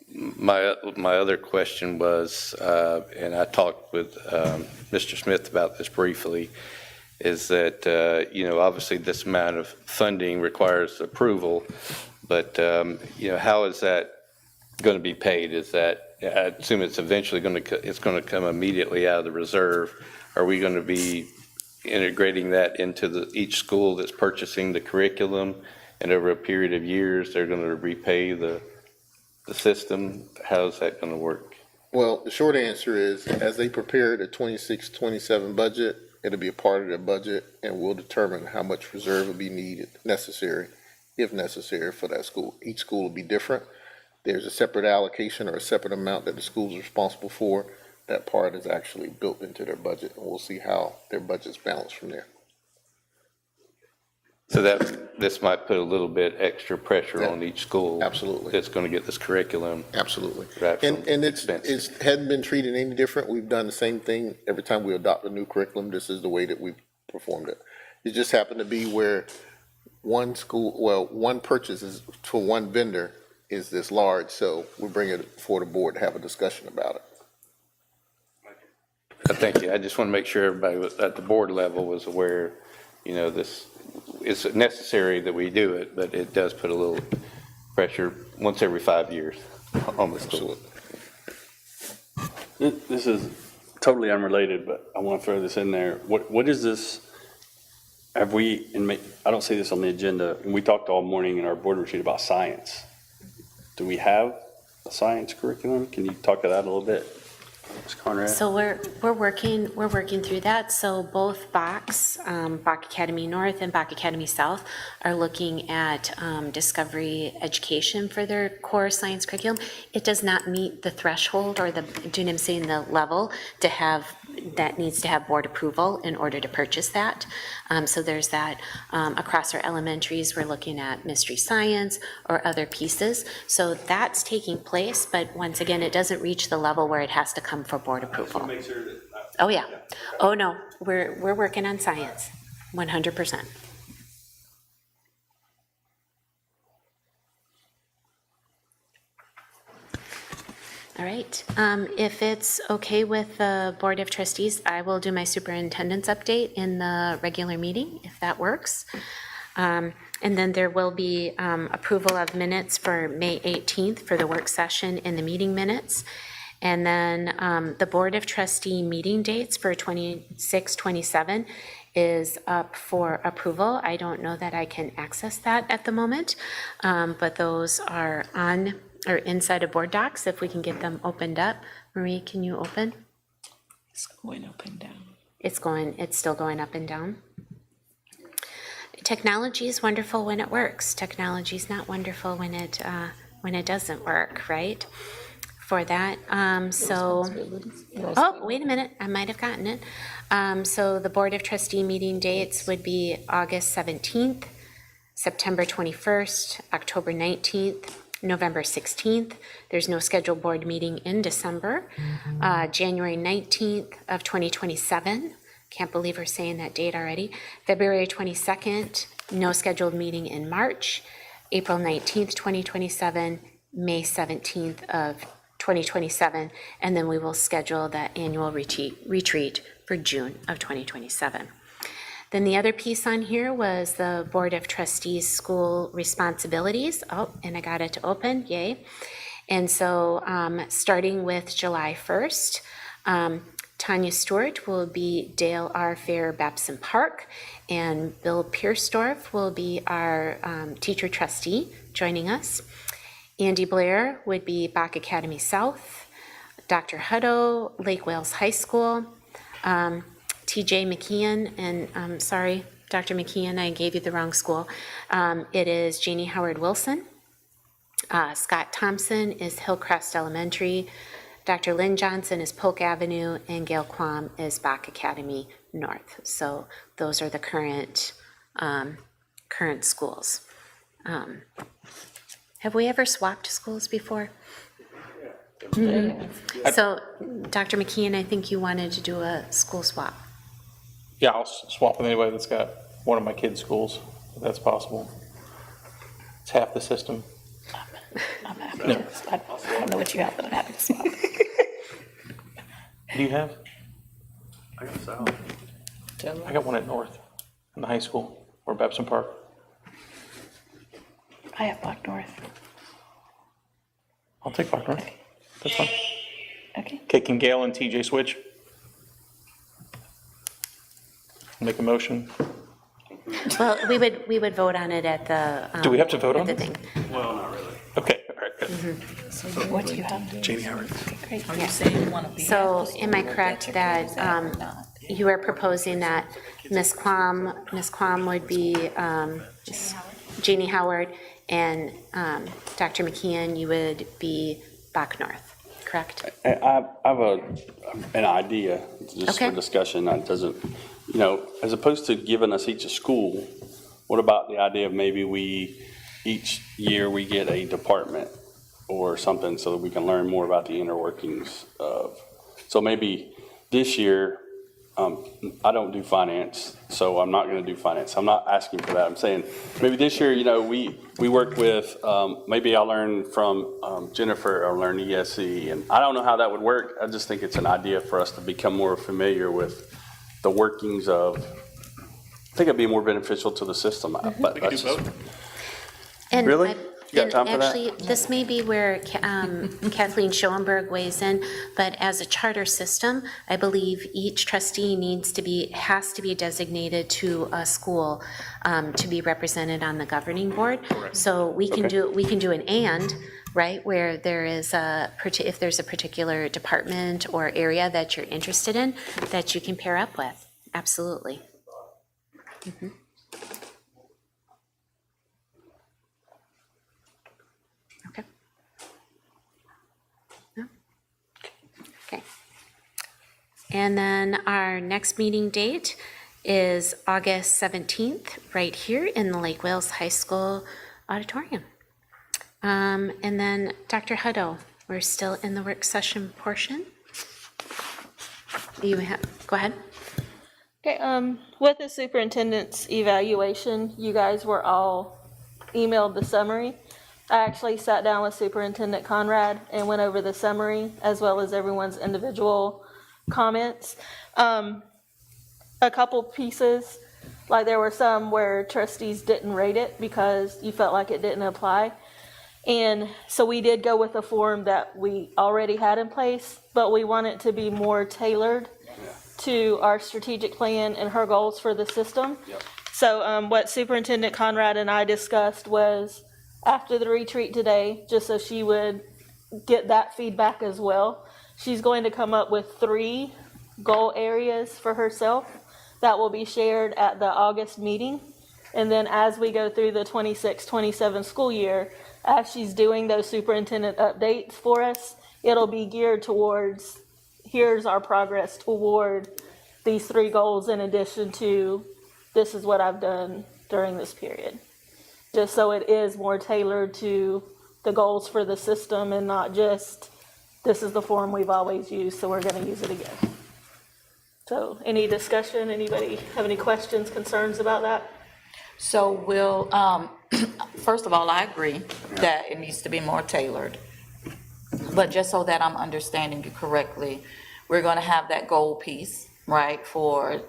My other question was, and I talked with Mr. Smith about this briefly, is that, you know, obviously this amount of funding requires approval, but, you know, how is that going to be paid? Is that, I assume it's eventually going to come immediately out of the reserve. Are we going to be integrating that into each school that's purchasing the curriculum, and over a period of years they're going to repay the system? How's that going to work? Well, the short answer is, as they prepare the 26-27 budget, it'll be a part of their budget, and we'll determine how much reserve will be necessary, if necessary, for that school. Each school will be different. There's a separate allocation or a separate amount that the school is responsible for. That part is actually built into their budget, and we'll see how their budget's balanced from there. So this might put a little bit extra pressure on each school. Absolutely. That's going to get this curriculum. Absolutely. Right from And it expenses. hadn't been treated any different. We've done the same thing every time we adopt a new curriculum. This is the way that we've performed it. It just happened to be where one purchase is for one vendor is this large, so we bring it before the board to have a discussion about it. Thank you. I just want to make sure everybody at the board level was aware, you know, this is necessary that we do it, but it does put a little pressure once every 5 years on the school. This is totally unrelated, but I want to throw this in there. What is this? Have we, I don't see this on the agenda, and we talked all morning in our board retreat about science. Do we have a science curriculum? Can you talk to that a little bit, Ms. Conrad? So we're working through that. So both Bach Academy North and Bach Academy South are looking at discovery education for their core science curriculum. It does not meet the threshold or the level to have, that needs to have board approval in order to purchase that. So there's that. Across our elementaries, we're looking at mystery science or other pieces. So that's taking place, but once again, it doesn't reach the level where it has to come for board approval. Oh, yeah. Oh, no, we're working on science, 100%. All right, if it's okay with the Board of Trustees, I will do my superintendent's update in the regular meeting, if that works. And then there will be approval of minutes for May 18th for the work session in the meeting minutes. And then the Board of Trustee meeting dates for 26, 27 is up for approval. I don't know that I can access that at the moment, but those are on or inside of board docs if we can get them opened up. Marie, can you open? It's going up and down. It's still going up and down. Technology is wonderful when it works. Technology is not wonderful when it doesn't work, right? For that, oh, wait a minute, I might have gotten it. So the Board of Trustee meeting dates would be August 17th, September 21st, October 19th, November 16th. There's no scheduled board meeting in December. January 19th of 2027. Can't believe we're saying that date already. February 22nd, no scheduled meeting in March. April 19th, 2027, May 17th of 2027, and then we will schedule that annual retreat for June of 2027. Then the other piece on here was the Board of Trustees school responsibilities. Oh, and I got it to open, yay. And so starting with July 1st, Tanya Stewart will be Dale R. Fair Babson Park, and Bill Piersdorf will be our teacher trustee joining us. Andy Blair would be Bach Academy South, Dr. Hutto, Lake Wales High School, TJ McKeon, and I'm sorry, Dr. McKeon, I gave you the wrong school. It is Janie Howard Wilson. Scott Thompson is Hillcrest Elementary. Dr. Lynn Johnson is Polk Avenue, and Gail Quam is Bach Academy North. So those are the current schools. Have we ever swapped schools before? So, Dr. McKeon, I think you wanted to do a school swap. Yeah, I'll swap with anybody that's got one of my kids' schools, if that's possible. It's half the system. I'm happy to. I don't know what you have, but I'm happy to swap. What do you have? I got South. I got one at North, in the high school, or Babson Park. I have Black North. I'll take Black North. That's fine. Okay. Okay, can Gail and TJ switch? Make a motion. Well, we would vote on it at the. Do we have to vote on the it? thing. Well, not really. Okay, all right, good. What do you have? Jamie Howard. Great. Are you saying you want to be? So am I correct that you are proposing that Ms. Quam would be Jeannie Howard, and Dr. McKeon, you would be Bach North, correct? I have an idea, just Okay. for discussion, that doesn't, as opposed to giving us each a school, what about the idea of maybe each year we get a department or something so that we can learn more about the inner workings of, so maybe this year, I don't do finance, so I'm not going to do finance. I'm not asking for that. I'm saying maybe this year, we work with, maybe I'll learn from Jennifer, or learn ESE, and I don't know how that would work. I just think it's an idea for us to become more familiar with the workings of, I think it'd be more beneficial to the system. But We can do both. And Really? I- You got time for that? Actually, this may be where Kathleen Schoenberg weighs in, but as a charter system, I believe each trustee has to be designated to a school to be represented on the governing board. So we can do an and, right, where there is if there's a particular department or area that you're interested in, that you can pair up with, absolutely. Mhm. Okay. No? Okay. And then our next meeting date is August 17th, right here in the Lake Wales High School auditorium. And then Dr. Hutto, we're still in the work session portion. Go ahead. Okay, with the superintendent's evaluation, you guys were all emailed the summary. I actually sat down with Superintendent Conrad and went over the summary as well as everyone's individual comments. A couple pieces, like there were some where trustees didn't rate it because you felt like it didn't apply. And so we did go with a form that we already had in place, but we want it to be more tailored to our strategic plan and her goals for the system. So what Superintendent Conrad and I discussed was, after the retreat today, just so she would get that feedback as well, she's going to come up with 3 goal areas for herself that will be shared at the August meeting. And then as we go through the 26-27 school year, as she's doing those superintendent updates for us, it'll be geared towards, here's our progress toward these 3 goals in addition to, this is what I've done during this period. Just so it is more tailored to the goals for the system and not just, this is the form we've always used, so we're going to use it again. So any discussion, anybody have any questions, concerns about that? So will, first of all, I agree that it needs to be more tailored. But just so that I'm understanding you correctly, we're going to have that goal piece, right, for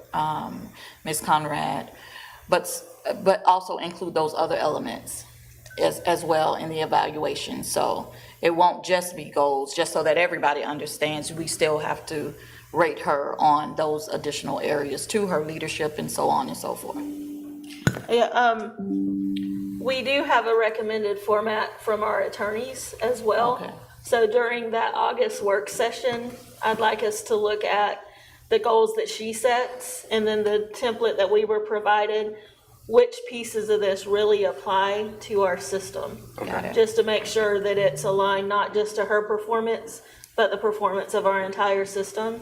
Ms. Conrad, but also include those other elements as well in the evaluation. So it won't just be goals, just so that everybody understands we still have to rate her on those additional areas to her leadership and so on and so forth. Yeah, we do have a recommended format from our attorneys as well. Okay. So during that August work session, I'd like us to look at the goals that she sets and then the template that we were provided, which pieces of this really apply to our system. Got it. Just to make sure that it's aligned not just to her performance, but the performance of our entire system.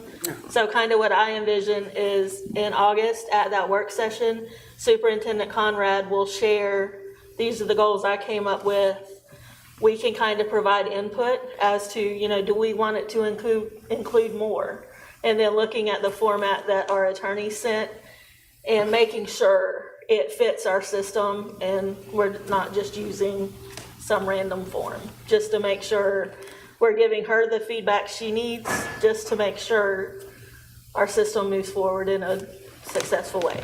So kind of what I envision is in August at that work session, Superintendent Conrad will share, these are the goals I came up with. We can kind of provide input as to, you know, do we want it to include more? And then looking at the format that our attorney sent and making sure it fits our system and we're not just using some random form, just to make sure we're giving her the feedback she needs, just to make sure our system moves forward in a successful way.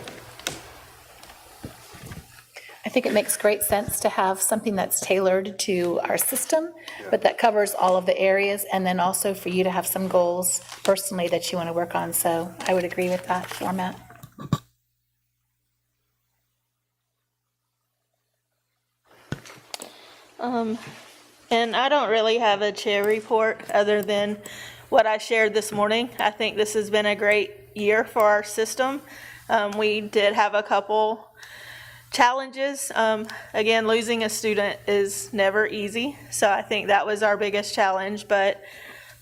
I think it makes great sense to have something that's tailored to our system, but that covers all of the areas, and then also for you to have some goals personally that you want to work on. So I would agree with that format. And I don't really have a chair report other than what I shared this morning. I think this has been a great year for our system. We did have a couple challenges. Again, losing a student is never easy, so I think that was our biggest challenge, but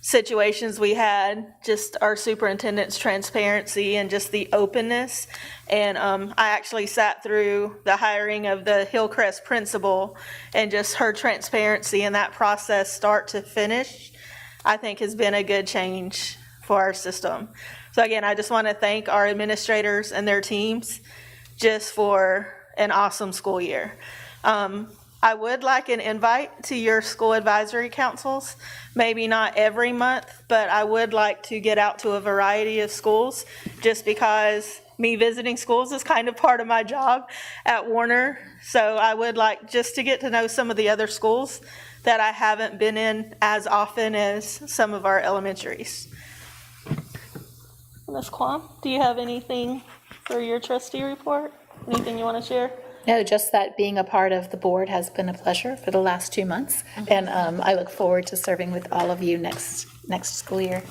situations we had, just our superintendent's transparency and just the openness. And I actually sat through the hiring of the Hillcrest principal, and just her transparency in that process, start to finish, I think has been a good change for our system. So again, I just want to thank our administrators and their teams just for an awesome school year. I would like an invite to your school advisory councils, maybe not every month, but I would like to get out to a variety of schools, just because me visiting schools is kind of part of my job at Warner. So I would like just to get to know some of the other schools that I haven't been in as often as some of our elementaries. Ms. Kwam, do you have anything for your trustee report? Anything you want to share? No, just that being a part of the board has been a pleasure for the last 2 months, and I look forward to serving with all of you next school year.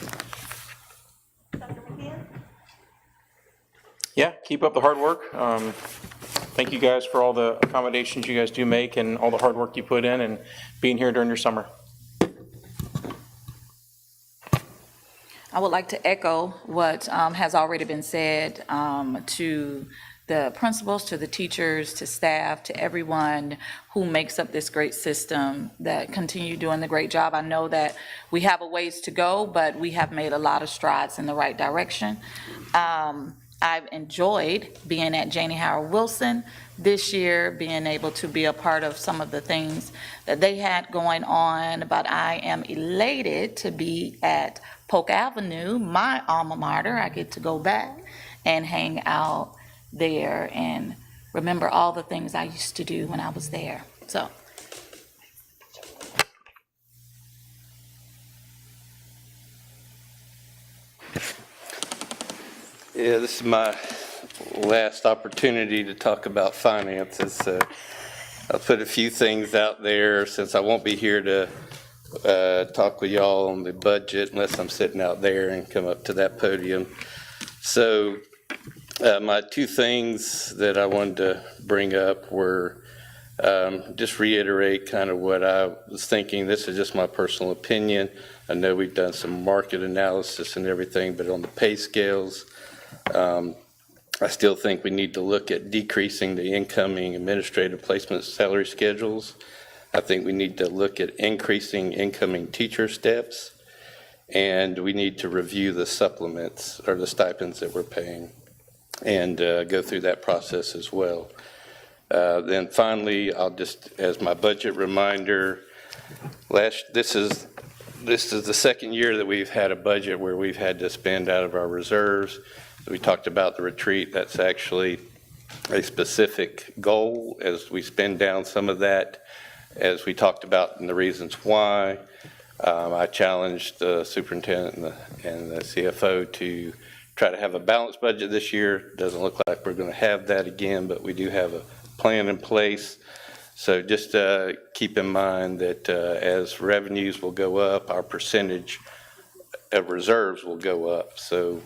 Yeah, keep up the hard work. Thank you guys for all the accommodations you guys do make and all the hard work you put in and being here during your summer. I would like to echo what has already been said to the principals, to the teachers, to staff, to everyone who makes up this great system, that continue doing the great job. I know that we have a ways to go, but we have made a lot of strides in the right direction. I've enjoyed being at Janie Howard Wilson this year, being able to be a part of some of the things that they had going on, but I am elated to be at Polk Avenue, my alma mater. I get to go back and hang out there and remember all the things I used to do when I was there. So Yeah, this is my last opportunity to talk about finances. So I'll put a few things out there since I won't be here to talk with y'all on the budget unless I'm sitting out there and come up to that podium. So my two things that I wanted to bring up were just reiterate kind of what I was thinking. This is just my personal opinion. I know we've done some market analysis and everything, but on the pay scales, I still think we need to look at decreasing the incoming administrative placement salary schedules. I think we need to look at increasing incoming teacher steps, and we need to review the supplements or the stipends that we're paying and go through that process as well. Then finally, I'll just, as my budget reminder, this is the second year that we've had a budget where we've had to spend out of our reserves. We talked about the retreat. That's actually a specific goal as we spend down some of that, as we talked about and the reasons why. I challenged the superintendent and the CFO to try to have a balanced budget this year. Doesn't look like we're going to have that again, but we do have a plan in place. So just keep in mind that as revenues will go up, our percentage of reserves will go up. So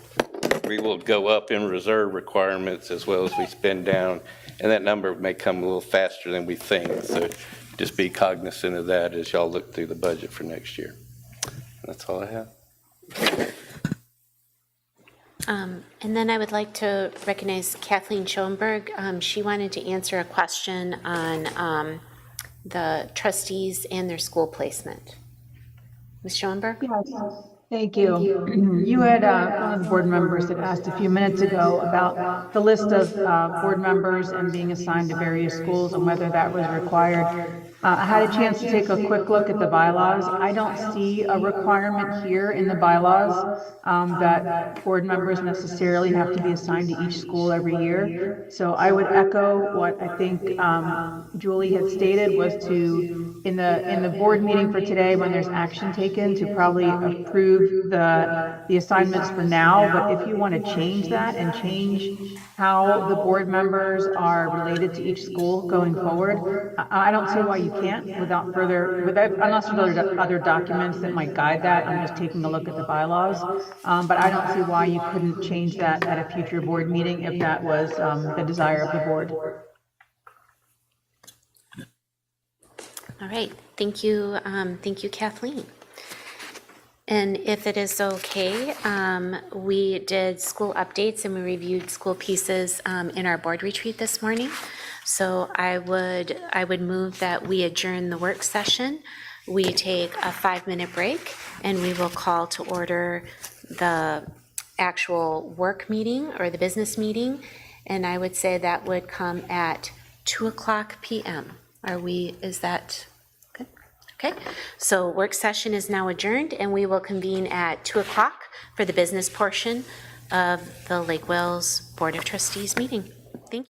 we will go up in reserve requirements as well as we spend down, and that number may come a little faster than we think. So just be cognizant of that as y'all look through the budget for next year. That's all I have. And then I would like to recognize Kathleen Schoenberg. She wanted to answer a question on the trustees and their school placement. Ms. Schoenberg? Yes, thank you. You had one of the board members that asked a few minutes ago about the list of board members and being assigned to various schools and whether that was required. I had a chance to take a quick look at the bylaws. I don't see a requirement here in the bylaws that board members necessarily have to be assigned to each school every year. So I would echo what I think Julie had stated, was to, in the board meeting for today, when there's action taken, to probably approve the assignments for now. But if you want to change that and change how the board members are related to each school going forward, I don't see why you can't unless there's other documents that might guide that. I'm just taking a look at the bylaws. But I don't see why you couldn't change that at a future board meeting if that was the desire of the board. All right, thank you, Kathleen. And if it is okay, we did school updates and we reviewed school pieces in our board retreat this morning. So I would move that we adjourn the work session. We take a 5-minute break and we will call to order the actual work meeting or the business meeting. And I would say that would come at 2:00 p.m. Is that good? Okay, so work session is now adjourned and we will convene at 2:00 for the business portion of the Lake Wales Board of Trustees meeting. Thank you.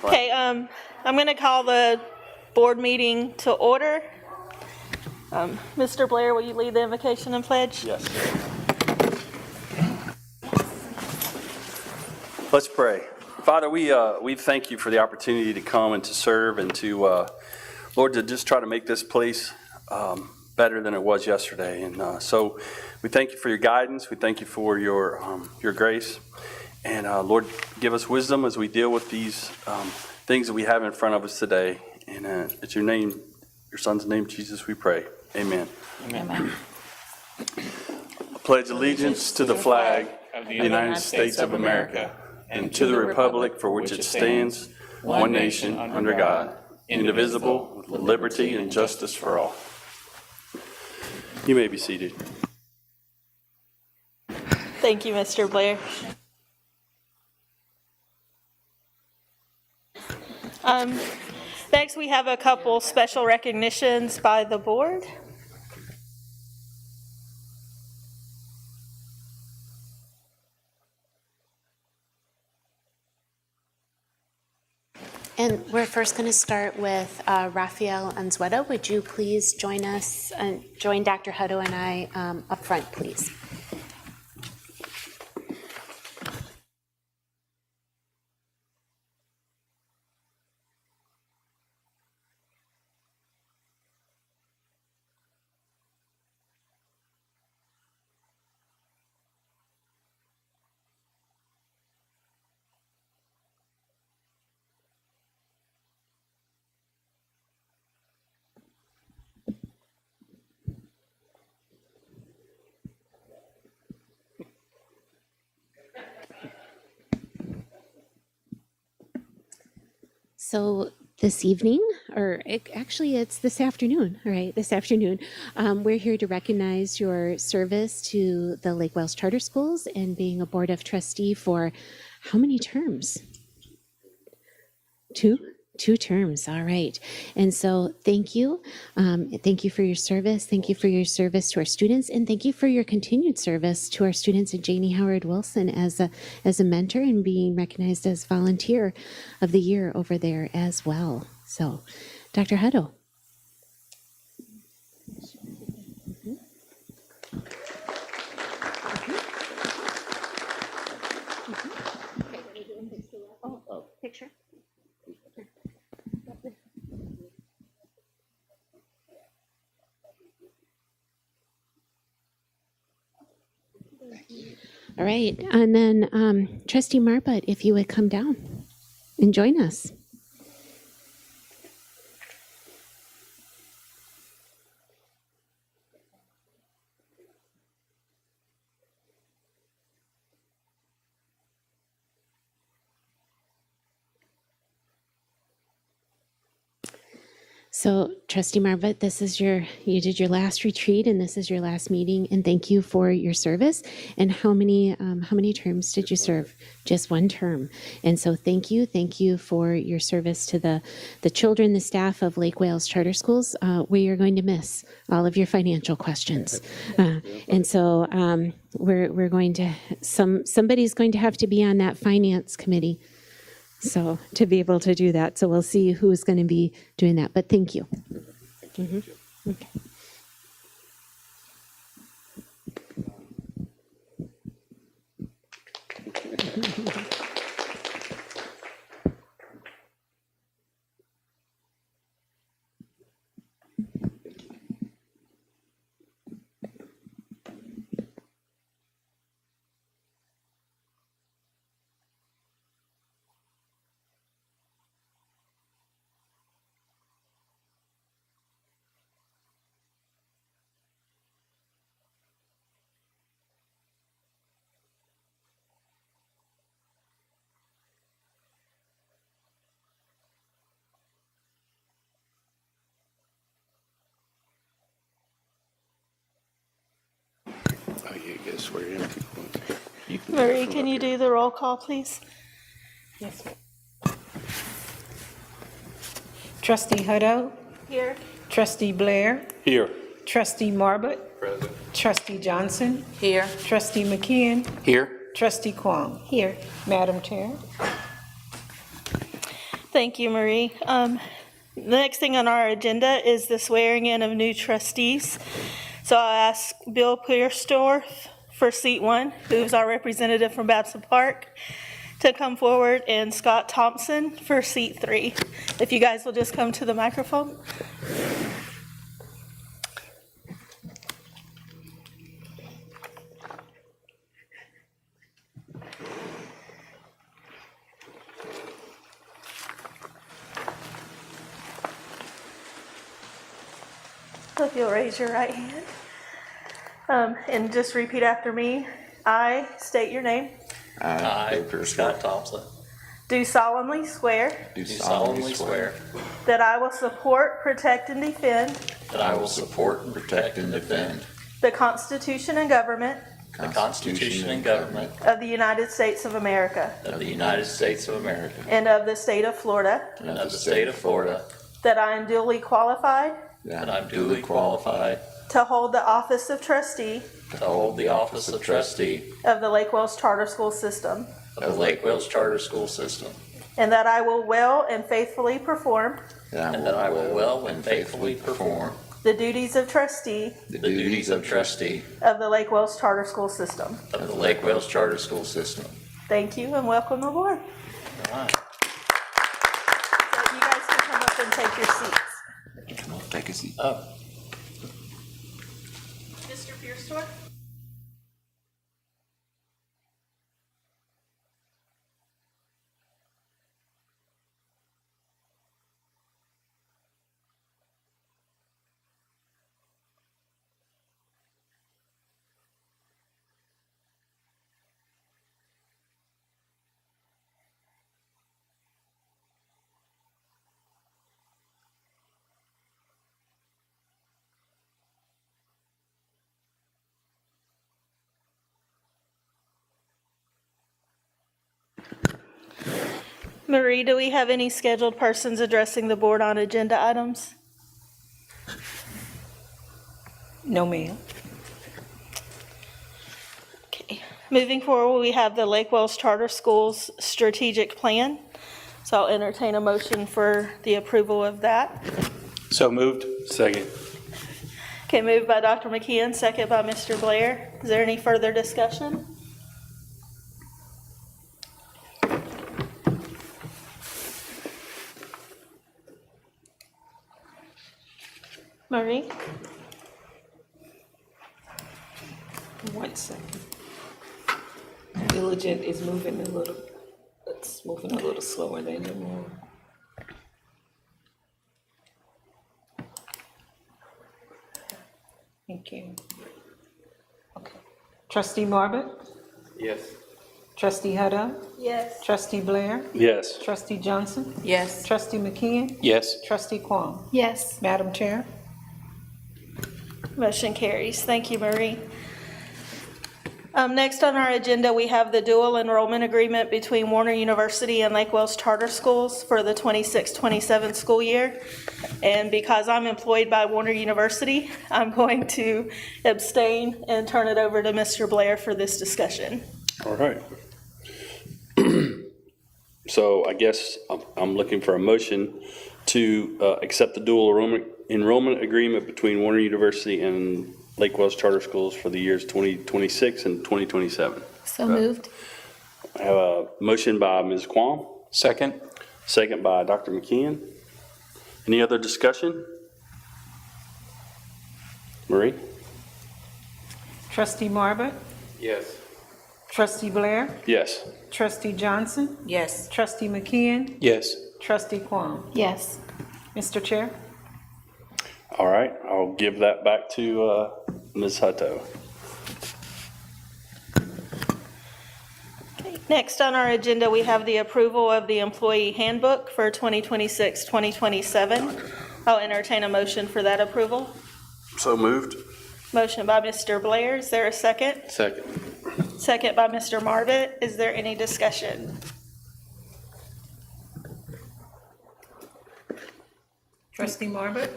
Okay, I'm going to call the board meeting to order. Mr. Blair, will you lead the invocation and pledge? Yes. Let's pray. Father, we thank you for the opportunity to come and to serve and to, Lord, to just try to make this place better than it was yesterday. And so we thank you for your guidance. We thank you for your grace. And Lord, give us wisdom as we deal with these things that we have in front of us today. And it's your name, your son's name, Jesus, we pray. Amen. Amen. I pledge allegiance to the flag of the United States of America and to the republic for which it stands, one nation, under God, indivisible, with liberty and justice for all. You may be seated. Thank you, Mr. Blair. Next, we have a couple special recognitions by the board. And we're first going to start with Rafael Anzueto. Would you please join us, join Dr. Hutto and I up front, please? So this evening, actually it's this afternoon, all right, this afternoon, we're here to recognize your service to the Lake Wales Charter Schools and being a Board of Trustee for how many terms? Two terms, all right. And so thank you. Thank you for your service. Thank you for your service to our students. And thank you for your continued service to our students at Janie Howard Wilson as a mentor and being recognized as Volunteer of the Year over there as well. So, Dr. Hutto. Oh, picture. All right, and then Trustee Marbut, if you would come down and join us. So, Trustee Marvett, you did your last retreat, and this is your last meeting. And thank you for your service. And how many terms did you serve? Just one term. And so, thank you for your service to the children, the staff of Lake Wales Charter Schools. We are going to miss all of your financial questions, and so we're going to somebody's going to have to be on that finance committee. So to be able to do that. So we'll see who's going to be doing that. But thank you. Mm-hmm. Okay. I guess, swearing in people. Marie, can you do the roll call, please? Yes, ma'am. Trustee Hutto, Here. Trustee Blair, Here. Trustee Marbut, Trustee Johnson, Here. Trustee McKeon, Here? Trustee Kwong. Here. Madam Chair. Thank you, Marie. The next thing on our agenda is the swearing in of new trustees. So I'll ask Bill Pierstorff for seat 1, who's our representative from Babson Park, to come forward, and Scott Thompson for seat 3. If you guys will just come to the microphone. So if you'll raise your right hand, and just repeat after me. I state your name. I, Scott Thompson, Do solemnly swear do solemnly swear that I will support, protect, and defend that I will support, protect, and defend the Constitution and government the Constitution and government of the United States of America of the United States of America and of the state of Florida, and of the state of Florida, that I am duly qualified that I'm duly qualified to hold the office of trustee to hold the office of trustee of the Lake Wales Charter School System, of the Lake Wales Charter School System, and that I will well and faithfully perform and that I will well and faithfully perform the duties of trustee the duties of trustee of the Lake Wales Charter School System. of the Lake Wales Charter School System. Thank you and welcome aboard. All right. So you guys can come up and take your seats. Come on, take a seat. Up. Mr. Pierstorff? Marie, do we have any scheduled persons addressing the board on agenda items? No, ma'am. Okay. Moving forward, we have the Lake Wales Charter Schools Strategic Plan. So I'll entertain a motion for the approval of that. So moved. Second. Okay, moved by Dr. McKeon, second by Mr. Blair. Is there any further discussion? Marie? 1 second. Diligent is moving a little, it's moving a little slower than normal. Thank you. Okay. Trustee Marbut? Yes. Trustee Hutto? Yes. Trustee Blair? Yes. Trustee Johnson? Yes. Trustee McKeon? Yes. Trustee Kwong? Yes. Madam Chair? Motion carries. Thank you, Marie. Next on our agenda, we have the dual enrollment agreement between Warner University and Lake Wales Charter Schools for the 26-27 school year. And because I'm employed by Warner University, I'm going to abstain and turn it over to Mr. Blair for this discussion. All right. So I guess I'm looking for a motion to accept the dual enrollment agreement between Warner University and Lake Wales Charter Schools for the years 2026 and 2027. So moved. I have a motion by Ms. Kwong, Second. second by Dr. McKeon. Any other discussion? Marie? Trustee Marbut? Yes. Trustee Blair? Yes. Trustee Johnson? Yes. Trustee McKeon? Yes. Trustee Kwong? Yes. Mr. Chair? All right, I'll give that back to Ms. Hutto. Next on our agenda, we have the approval of the employee handbook for 2026-2027. I'll entertain a motion for that approval. So moved. Motion by Mr. Blair, is there a second? Second. Second by Mr. Marvitt, is there any discussion? Trustee Marvitt?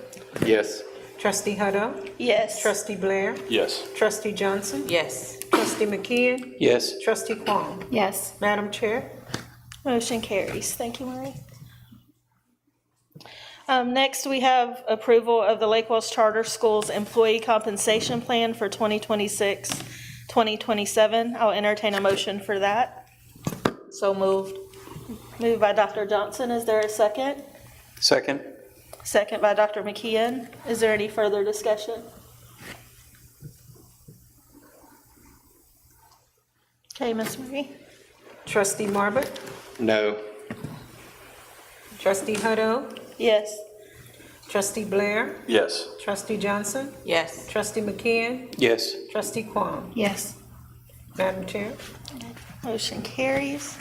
Yes. Trustee Hutto? Yes. Trustee Blair? Yes. Trustee Johnson? Yes. Trustee McKeon? Yes. Trustee Quam? Yes. Madam Chair? Motion carries. Thank you, Marie. Next, we have approval of the Lake Wells Charter Schools Employee Compensation Plan for 2026, 2027. I'll entertain a motion for that. So moved. Moved by Dr. Johnson. Is there a second? Second? Second by Dr. McKeon. Is there any further discussion? Okay, Ms. Marie. Trustee Marvitt? No. Trustee Hutto? Yes. Trustee Blair? Yes. Trustee Johnson? Yes. Trustee McKeon? Yes. Trustee Quam? Yes. Madam Chair? Motion carries.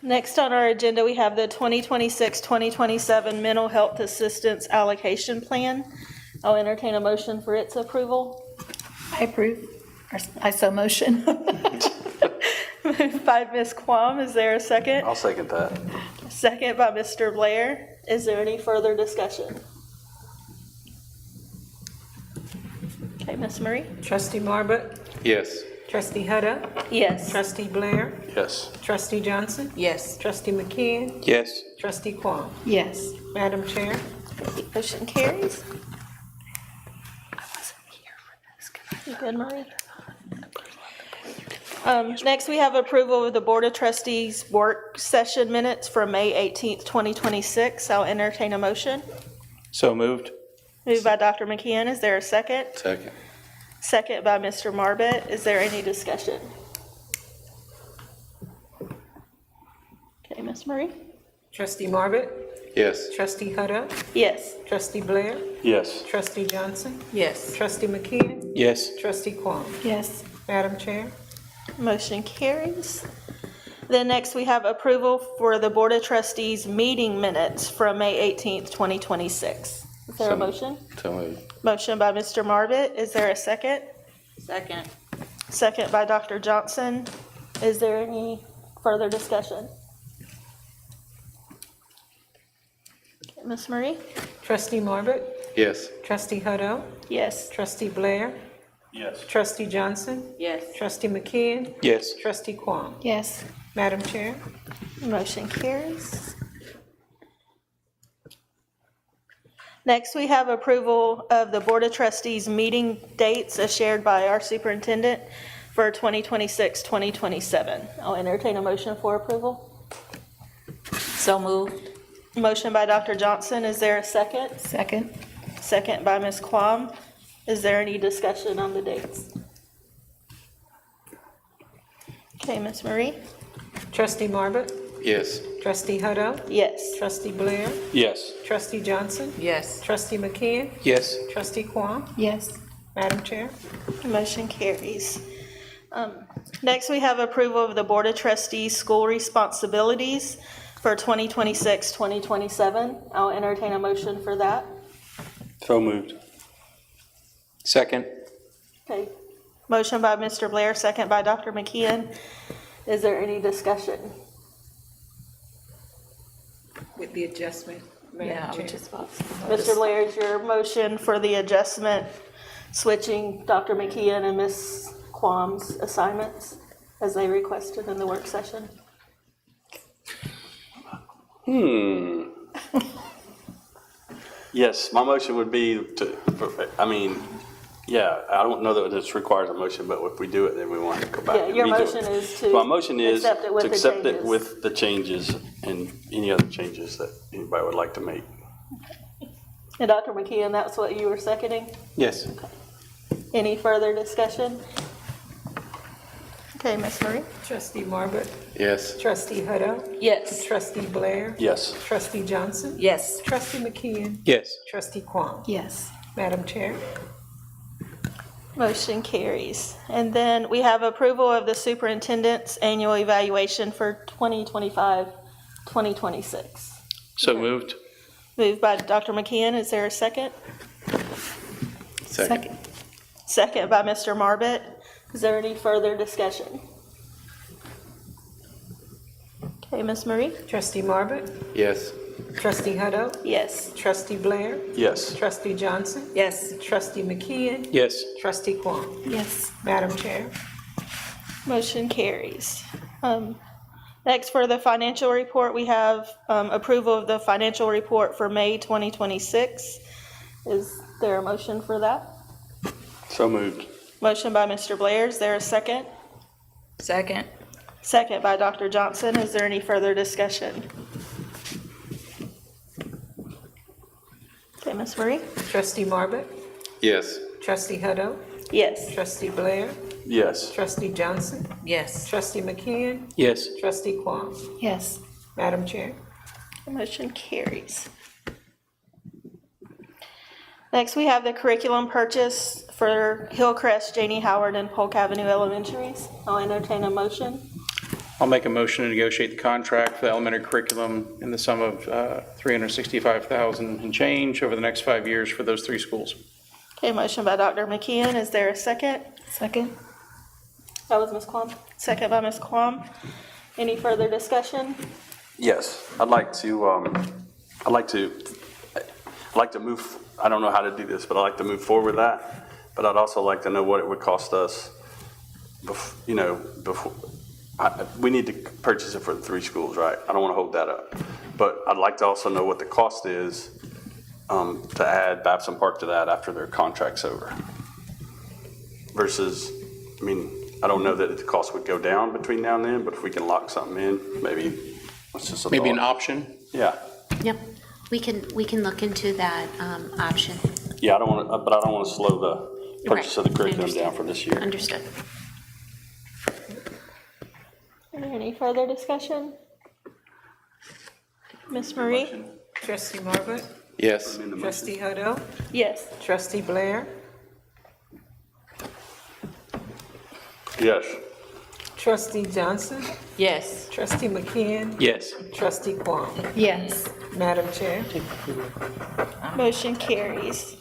Next on our agenda, we have the 2026-2027 Mental Health Assistance Allocation Plan. I'll entertain a motion for its approval. I approve. Or I so motion. Moved by Ms. Quam, is there a second? I'll second that. Second by Mr. Blair. Is there any further discussion? Okay, Ms. Marie? Trustee Marvitt? Yes. Trustee Hutto? Yes. Trustee Blair? Yes. Trustee Johnson? Yes. Trustee McKeon? Yes. Trustee Quam? Yes. Madam Chair? Motion carries. You good, Marie? Next, we have approval of the Board of Trustees work session minutes for May 18th, 2026. I'll entertain a motion. So moved. Moved by Dr. McKeon. Is there a second? Second. Second by Mr. Marvitt. Is there any discussion? Okay, Ms. Marie? Trustee Marvitt? Yes. Trustee Hutto? Yes. Trustee Blair? Yes. Trustee Johnson? Yes. Trustee McKeon? Yes. Trustee Quam? Yes. Madam Chair? Motion carries. Then next, we have approval for the Board of Trustees meeting minutes from May 18th, 2026. Is there a motion? So moved. Motion by Mr. Marvitt. Is there a second? Second. Second by Dr. Johnson. Is there any further discussion? Okay, Ms. Marie? Trustee Marvitt? Yes. Trustee Hutto? Yes. Trustee Blair? Yes. Trustee Johnson? Yes. Trustee McKeon? Yes. Trustee Quam? Yes. Madam Chair? Motion carries. Next, we have approval of the Board of Trustees meeting dates as shared by our superintendent for 2026, 2027. I'll entertain a motion for approval. So moved. Motion by Dr. Johnson. Is there a second? Second. Second by Ms. Quam. Is there any discussion on the dates? Okay, Ms. Marie? Trustee Marvitt? Yes. Trustee Hutto? Yes. Trustee Blair? Yes. Trustee Johnson? Yes. Trustee McKeon? Yes. Trustee Quam? Yes. Madam Chair? Motion carries. Next, we have approval of the Board of Trustees school responsibilities for 2026, 2027. I'll entertain a motion for that. So moved. Second? Okay. Motion by Mr. Blair, second by Dr. McKeon. Is there any discussion? With the adjustment, Yeah, Madam Chair. which is about. Mr. Blair, is your motion for the adjustment, switching Dr. McKeon and Ms. Quam's assignments as they requested in the work session? Yes, my motion would be I don't know that this requires a motion, but if we do it, then we want to go back Yeah, and your redo motion it. is to My motion is accept it with to the accept it changes. with the changes and any other changes that anybody would like to make. And Dr. McKeon, that's what you were seconding? Yes. Any further discussion? Okay, Ms. Marie? Trustee Marvitt? Yes. Trustee Hutto? Yes. Trustee Blair? Yes. Trustee Johnson? Yes. Trustee McKeon? Yes. Trustee Quam? Yes. Madam Chair? Motion carries. And then we have approval of the superintendent's annual evaluation for 2025, 2026. So moved. Moved by Dr. McKeon. Is there a second? Second. Second by Mr. Marbut. Is there any further discussion? Okay, Ms. Marie? Trustee Marbut? Yes. Trustee Hutto? Yes. Trustee Blair? Yes. Trustee Johnson? Yes. Trustee McKeon? Yes. Trustee Kwong? Yes. Madam Chair? Motion carries. Next, for the financial report, we have approval of the financial report for May 2026. Is there a motion for that? So moved. Motion by Mr. Blair. Is there a second? Second. Second by Dr. Johnson. Is there any further discussion? Okay, Ms. Marie? Trustee Marbut? Yes. Trustee Hutto? Yes. Trustee Blair? Yes. Trustee Johnson? Yes. Trustee McKeon? Yes. Trustee Kwong? Yes. Madam Chair? Motion carries. Next, we have the curriculum purchase for Hillcrest, Janie Howard, and Polk Avenue Elementaries. I'll entertain a motion. I'll make a motion to negotiate the contract for the elementary curriculum in the sum of $365,000 and change over the next 5 years for those 3 schools. Okay, motion by Dr. McKeon. Is there a second? Second? That was Ms. Quam. Second by Ms. Quam. Any further discussion? Yes, I'd like to move, I don't know how to do this, but I'd like to move forward with that. But I'd also like to know what it would cost us, before, we need to purchase it for the 3 schools, right? I don't want to hold that up. But I'd like to also know what the cost is to add Babson Park to that after their contract's over. Versus, I don't know that the cost would go down between now and then, but if we can lock something in, maybe it's just a Maybe an thought. option? Yeah. Yep, we can look into that option. Yeah, I don't want to slow the purchase of the Right, I curriculum understand. down for this year. Understood. Any further discussion? Ms. Marie? Trustee Marbut? Yes. Trustee Hutto? Yes. Trustee Blair? Yes. Trustee Johnson? Yes. Trustee McKeon? Yes. Trustee Kwong? Yes. Madam Chair? Motion carries.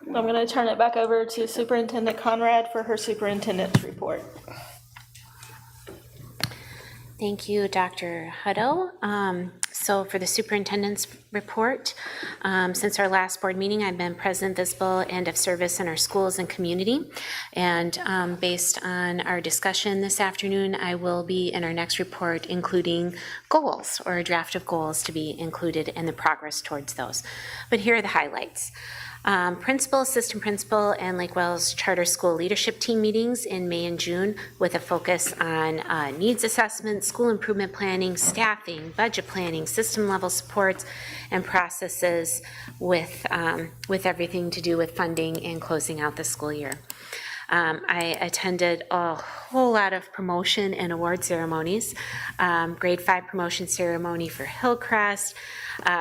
I'm going to turn it back over to Superintendent Conrad for her superintendent's report. Thank you, Dr. Hutto. So for the superintendent's report, since our last board meeting, I've been present, visible, and of service in our schools and community. And based on our discussion this afternoon, I will be in our next report including goals or a draft of goals to be included in the progress towards those. But here are the highlights. Principal, assistant principal, and Lake Wales Charter School leadership team meetings in May and June with a focus on needs assessment, school improvement planning, staffing, budget planning, system level supports, and processes with everything to do with funding and closing out the school year. I attended a whole lot of promotion and award ceremonies. Grade 5 promotion ceremony for Hillcrest,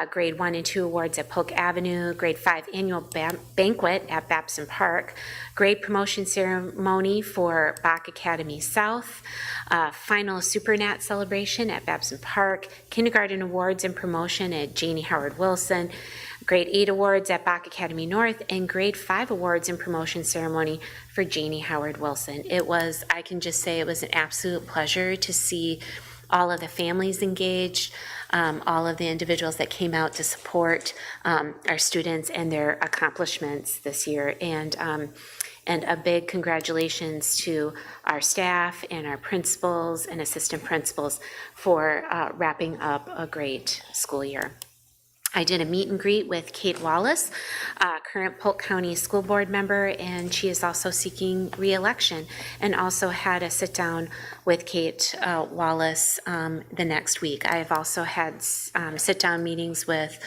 grade 1 and 2 awards at Polk Avenue, grade 5 annual banquet at Babson Park, grade promotion ceremony for Bach Academy South, final SuperNat celebration at Babson Park, kindergarten awards and promotion at Janie Howard Wilson, grade 8 awards at Bach Academy North, and grade 5 awards and promotion ceremony for Janie Howard Wilson. I can just say it was an absolute pleasure to see all of the families engaged, all of the individuals that came out to support our students and their accomplishments this year. And a big congratulations to our staff and our principals and assistant principals for wrapping up a great school year. I did a meet and greet with Kate Wallace, current Polk County School Board member, and she is also seeking re-election, and also had a sit-down with Kate Wallace the next week. I have also had sit-down meetings with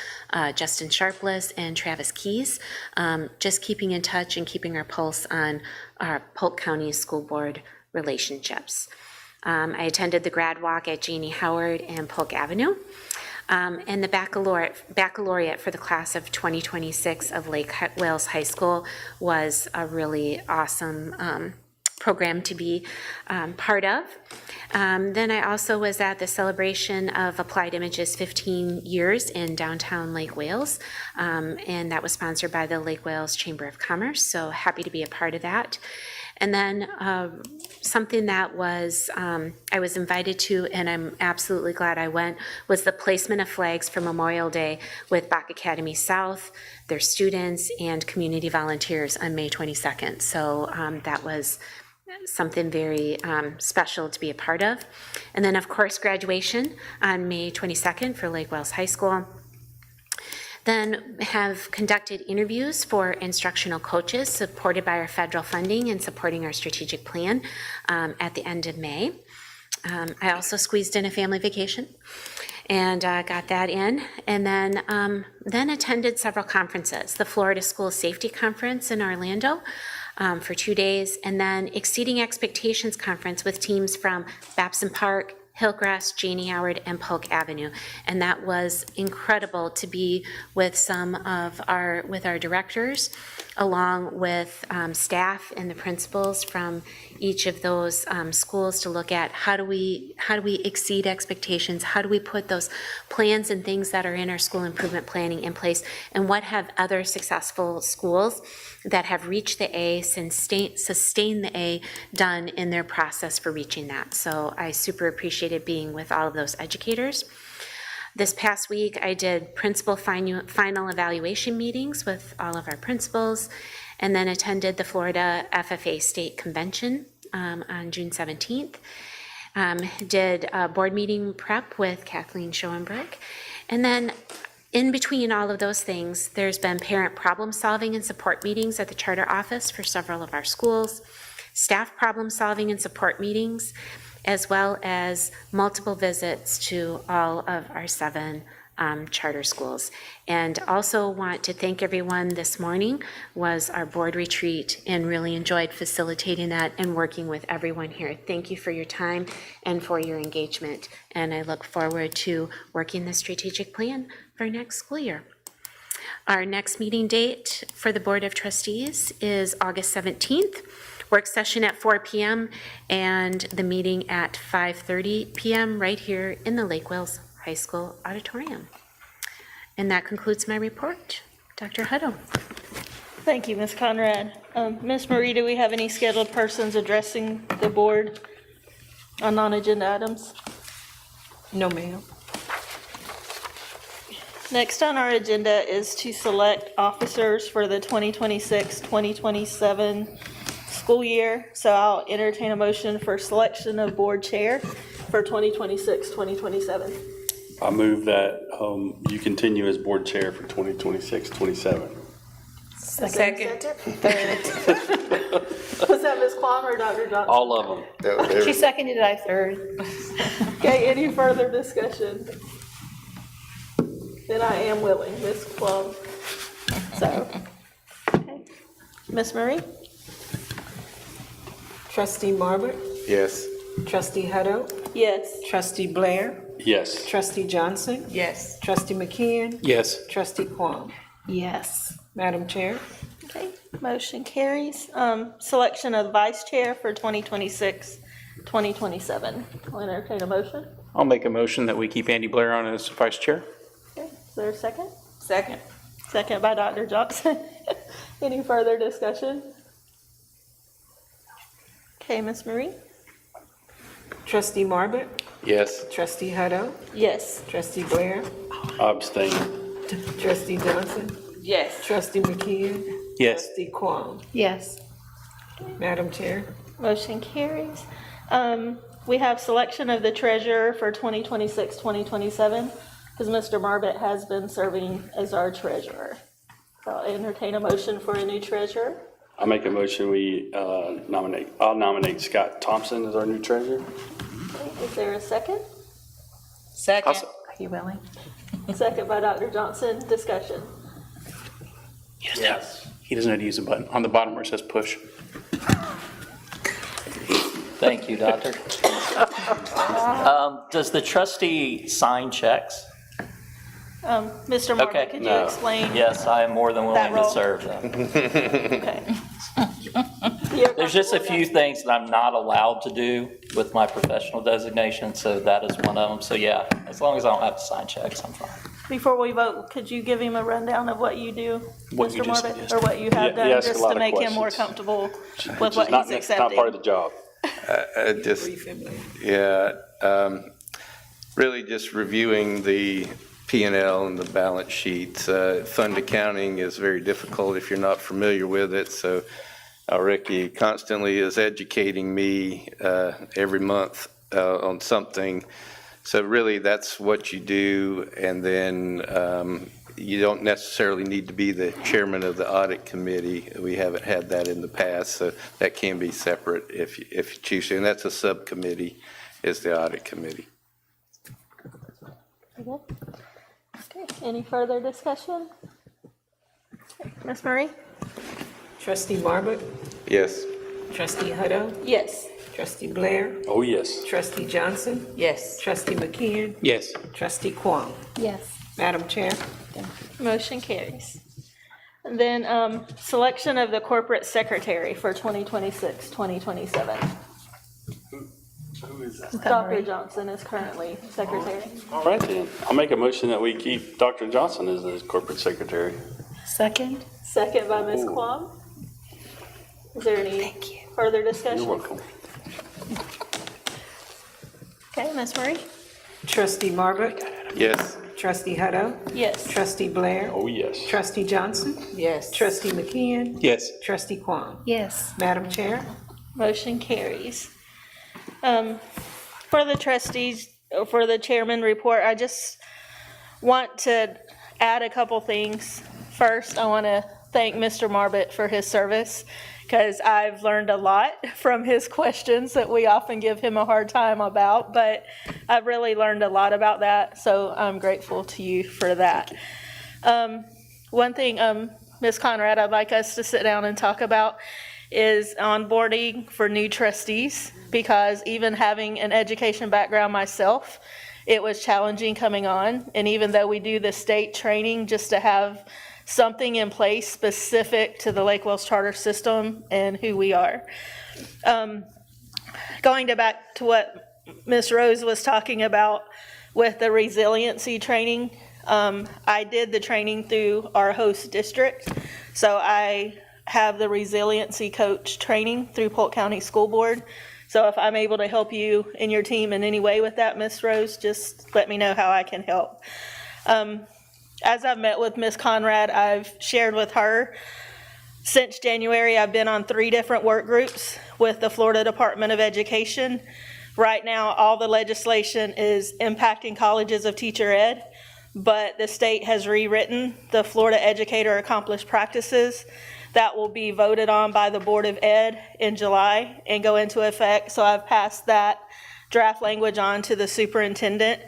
Justin Sharpless and Travis Keys, just keeping in touch and keeping our pulse on our Polk County School Board relationships. I attended the grad walk at Janie Howard and Polk Avenue. And the baccalaureate for the class of 2026 of Lake Wales High School was a really awesome program to be part of. Then I also was at the celebration of Applied Image's 15 years in downtown Lake Wales, and that was sponsored by the Lake Wales Chamber of Commerce, so happy to be a part of that. And then something that was, I was invited to, and I'm absolutely glad I went, was the placement of flags for Memorial Day with Bach Academy South, their students, and community volunteers on May 22nd. So that was something very special to be a part of. And then, of course, graduation on May 22nd for Lake Wales High School. Then have conducted interviews for instructional coaches supported by our federal funding and supporting our strategic plan at the end of May. I also squeezed in a family vacation and got that in. And then attended several conferences, the Florida School Safety Conference in Orlando for 2 days, and then Exceeding Expectations Conference with teams from Babson Park, Hillcrest, Janie Howard, and Polk Avenue. And that was incredible to be with with our directors, along with staff and the principals from each of those schools to look at how do we exceed expectations, how do we put those plans and things that are in our school improvement planning in place, and what have other successful schools that have reached the A, sustained the A, done in their process for reaching that. So I super appreciated being with all of those educators. This past week, I did principal final evaluation meetings with all of our principals, and then attended the Florida FFA State Convention on June 17th. Did a board meeting prep with Kathleen Schoenberg. And then in between all of those things, there's been parent problem solving and support meetings at the charter office for several of our schools, staff problem solving and support meetings, as well as multiple visits to all of our 7 charter schools. And also want to thank everyone. This morning was our board retreat, and really enjoyed facilitating that and working with everyone here. Thank you for your time and for your engagement, and I look forward to working the strategic plan for next school year. Our next meeting date for the Board of Trustees is August 17th, work session at 4 p.m. and the meeting at 5:30 p.m. right here in the Lake Wales High School auditorium. And that concludes my report. Dr. Hutto. Thank you, Ms. Conrad. Ms. Marie, do we have any scheduled persons addressing the board on non-agenda items? No, ma'am. Next on our agenda is to select officers for the 2026-2027 school year. So I'll entertain a motion for selection of board chair for 2026-2027. I move that you continue as board chair for 2026-27. Second. Was that Ms. Quam or Dr. Johnson? All of them. She seconded it, I third. Okay, any further discussion? Then I am willing, Ms. Quam. So, okay. Ms. Marie? Trustee Marbert, Yes. Trustee Hutto, Yes. Trustee Blair, Yes. Trustee Johnson, Yes. Trustee McKeon, Yes. Trustee Quam. Yes. Madam Chair, Okay, motion carries. Selection of vice chair for 2026-2027. I'll entertain a motion. I'll make a motion that we keep Andy Blair on as vice chair. Okay, is there a second? second. Second by Dr. Johnson. Any further discussion? Okay, Ms. Marie? Trustee Marbert, Yes. Trustee Hutto, Yes. Trustee Blair, Abstain. Trustee Johnson, Yes. Trustee McKeon, Yes. Trustee Quam. Yes. Madam Chair, Motion carries. We have selection of the treasurer for 2026-2027, because Mr. Marbett has been serving as our treasurer. So I'll entertain a motion for a new treasurer. I make a motion, I'll nominate Scott Thompson as our new treasurer. Okay, is there a second? Second. Are you willing? Second by Dr. Johnson. Discussion. Yes. He doesn't have to use a button. On the bottom where it says push. Thank you, Doctor. Does the trustee sign checks? Mr. Marvick, could you explain? Yes, I am more than that willing to role? serve them. Okay. There's just a few things that I'm not allowed to do with my professional designation, so that is one of them. So yeah, as long as I don't have to sign checks, I'm fine. Before we vote, could you give him a rundown of what you do, What you Mr. just- Marvick? Or what you have Yeah, he done, asked a just lot to of make him more questions. comfortable Which with is what not- he's Not part of accepting? the job. Really just reviewing the P&L and the balance sheets. Fund accounting is very difficult if you're not familiar with it, so Ricky constantly is educating me every month on something. So really, that's what you do, and then you don't necessarily need to be the chairman of the audit committee. We haven't had that in the past, so that can be separate if you choose to, and that's a subcommittee, is the audit committee. Okay, any further discussion? Ms. Marie? Trustee Marvick, Yes. Trustee Hutto, Yes. Trustee Blair, Oh, yes. Trustee Johnson, Yes. Trustee McKeon, Yes. Trustee Kwong. Yes. Madam Chair, Motion carries. And then, selection of the corporate secretary for 2026, 2027. Who is that? Dr. Johnson is currently secretary. All right, then. I'll make a motion that we keep Dr. Johnson as the corporate secretary. Second? Second by Ms. Kwong. Is there any further discussion? You're welcome. Okay, Ms. Marie? Trustee Marvick, Yes. Trustee Hutto, Yes. Trustee Blair, Oh, yes. Trustee Johnson, Yes. Trustee McKeon, Yes. Trustee Kwong. Yes. Madam Chair, Motion carries. For the trustees, for the chairman report, I just want to add a couple things. First, I want to thank Mr. Marbett for his service, because I've learned a lot from his questions that we often give him a hard time about, but I've really learned a lot about that, so I'm grateful to you for that. One thing, Ms. Conrad, I'd like us to sit down and talk about is onboarding for new trustees, because even having an education background myself, it was challenging coming on. And even though we do the state training, just to have something in place specific to the Lake Wales Charter System and who we are. Going back to what Ms. Rose was talking about with the resiliency training, I did the training through our host district. So I have the resiliency coach training through Polk County School Board. So if I'm able to help you and your team in any way with that, Ms. Rose, just let me know how I can help. As I've met with Ms. Conrad, I've shared with her, since January, I've been on 3 different work groups with the Florida Department of Education. Right now, all the legislation is impacting colleges of teacher ed, but the state has rewritten the Florida Educator Accomplished Practices. That will be voted on by the Board of Ed in July and go into effect. So I've passed that draft language on to the superintendent.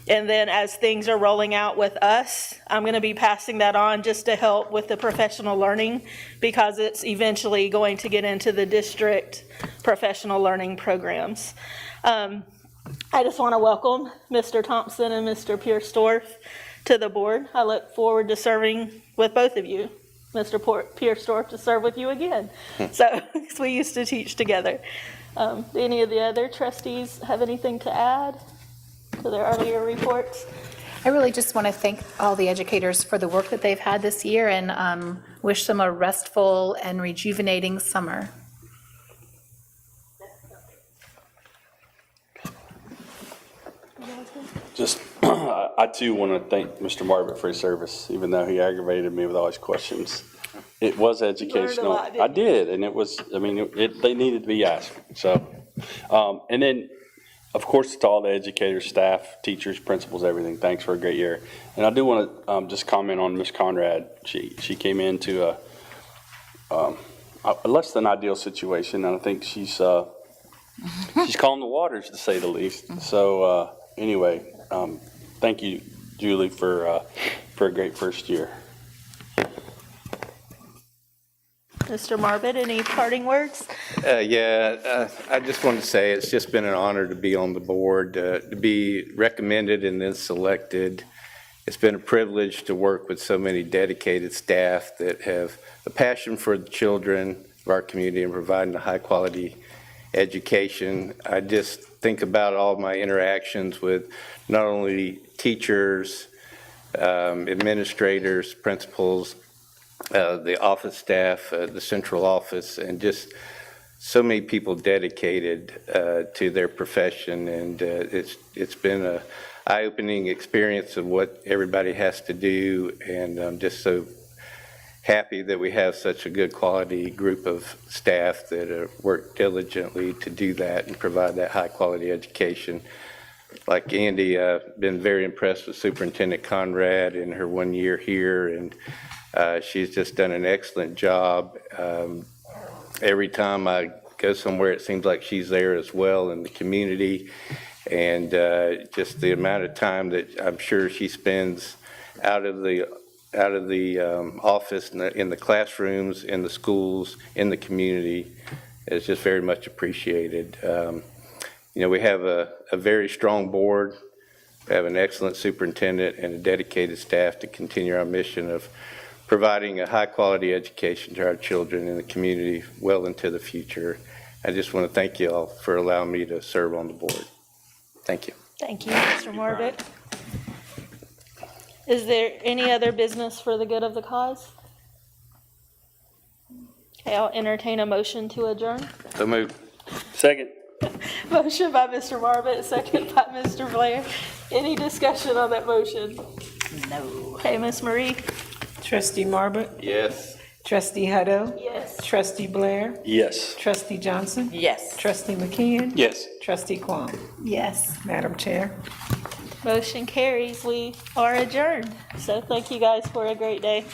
And then as things are rolling out with us, I'm going to be passing that on just to help with the professional learning, because it's eventually going to get into the district professional learning programs. I just want to welcome Mr. Thompson and Mr. Pierstorff to the board. I look forward to serving with both of you. Mr. Pierstorff, to serve with you again. So we used to teach together. Do any of the other trustees have anything to add to their earlier reports? I really just want to thank all the educators for the work that they've had this year, and wish them a restful and rejuvenating summer. Just, I too want to thank Mr. Marvitt for his service, even though he aggravated me with all his questions. It was educational. lot, didn't I did, and it was, I mean, they needed to be asked, so. And then, of course, to all the educators, staff, teachers, principals, everything, thanks for a great year. And I do want to just comment on Ms. Conrad. She came into a less than ideal situation, and I think she's calmed the waters, to say the least. So anyway, thank you, Julie, for a great first year. Mr. Marbett, any parting words? I just wanted to say it's just been an honor to be on the board, to be recommended and then selected. It's been a privilege to work with so many dedicated staff that have a passion for the children of our community and providing a high-quality education. I just think about all my interactions with not only teachers, administrators, principals, the office staff, the central office, and just so many people dedicated to their profession. And it's been a eye-opening experience of what everybody has to do, and I'm just so happy that we have such a good quality group of staff that work diligently to do that and provide that high-quality education. Like Andy, I've been very impressed with Superintendent Conrad in her 1 year here, and she's just done an excellent job. Every time I go somewhere, it seems like she's there as well in the community, and just the amount of time that I'm sure she spends out of the office, in the classrooms, in the schools, in the community is just very much appreciated. We have a very strong board. We have an excellent superintendent and a dedicated staff to continue our mission of providing a high-quality education to our children in the community well into the future. I just want to thank you all for allowing me to serve on the board. Thank you. Thank you, Mr. Marvick. Is there any other business for the good of the cause? Okay, I'll entertain a motion to adjourn. So moved. Second. Motion by Mr. Marvitt, second by Mr. Blair. Any discussion on that motion? No. Okay, Ms. Marie? Trustee Marbutt, Yes. Trustee Hutto, Yes. Trustee Blair, Yes. Trustee Johnson, Yes. Trustee McKeon, Yes. Trustee Kwong. Yes. Madam Chair. Motion carries. We are adjourned. So thank you guys for a great day.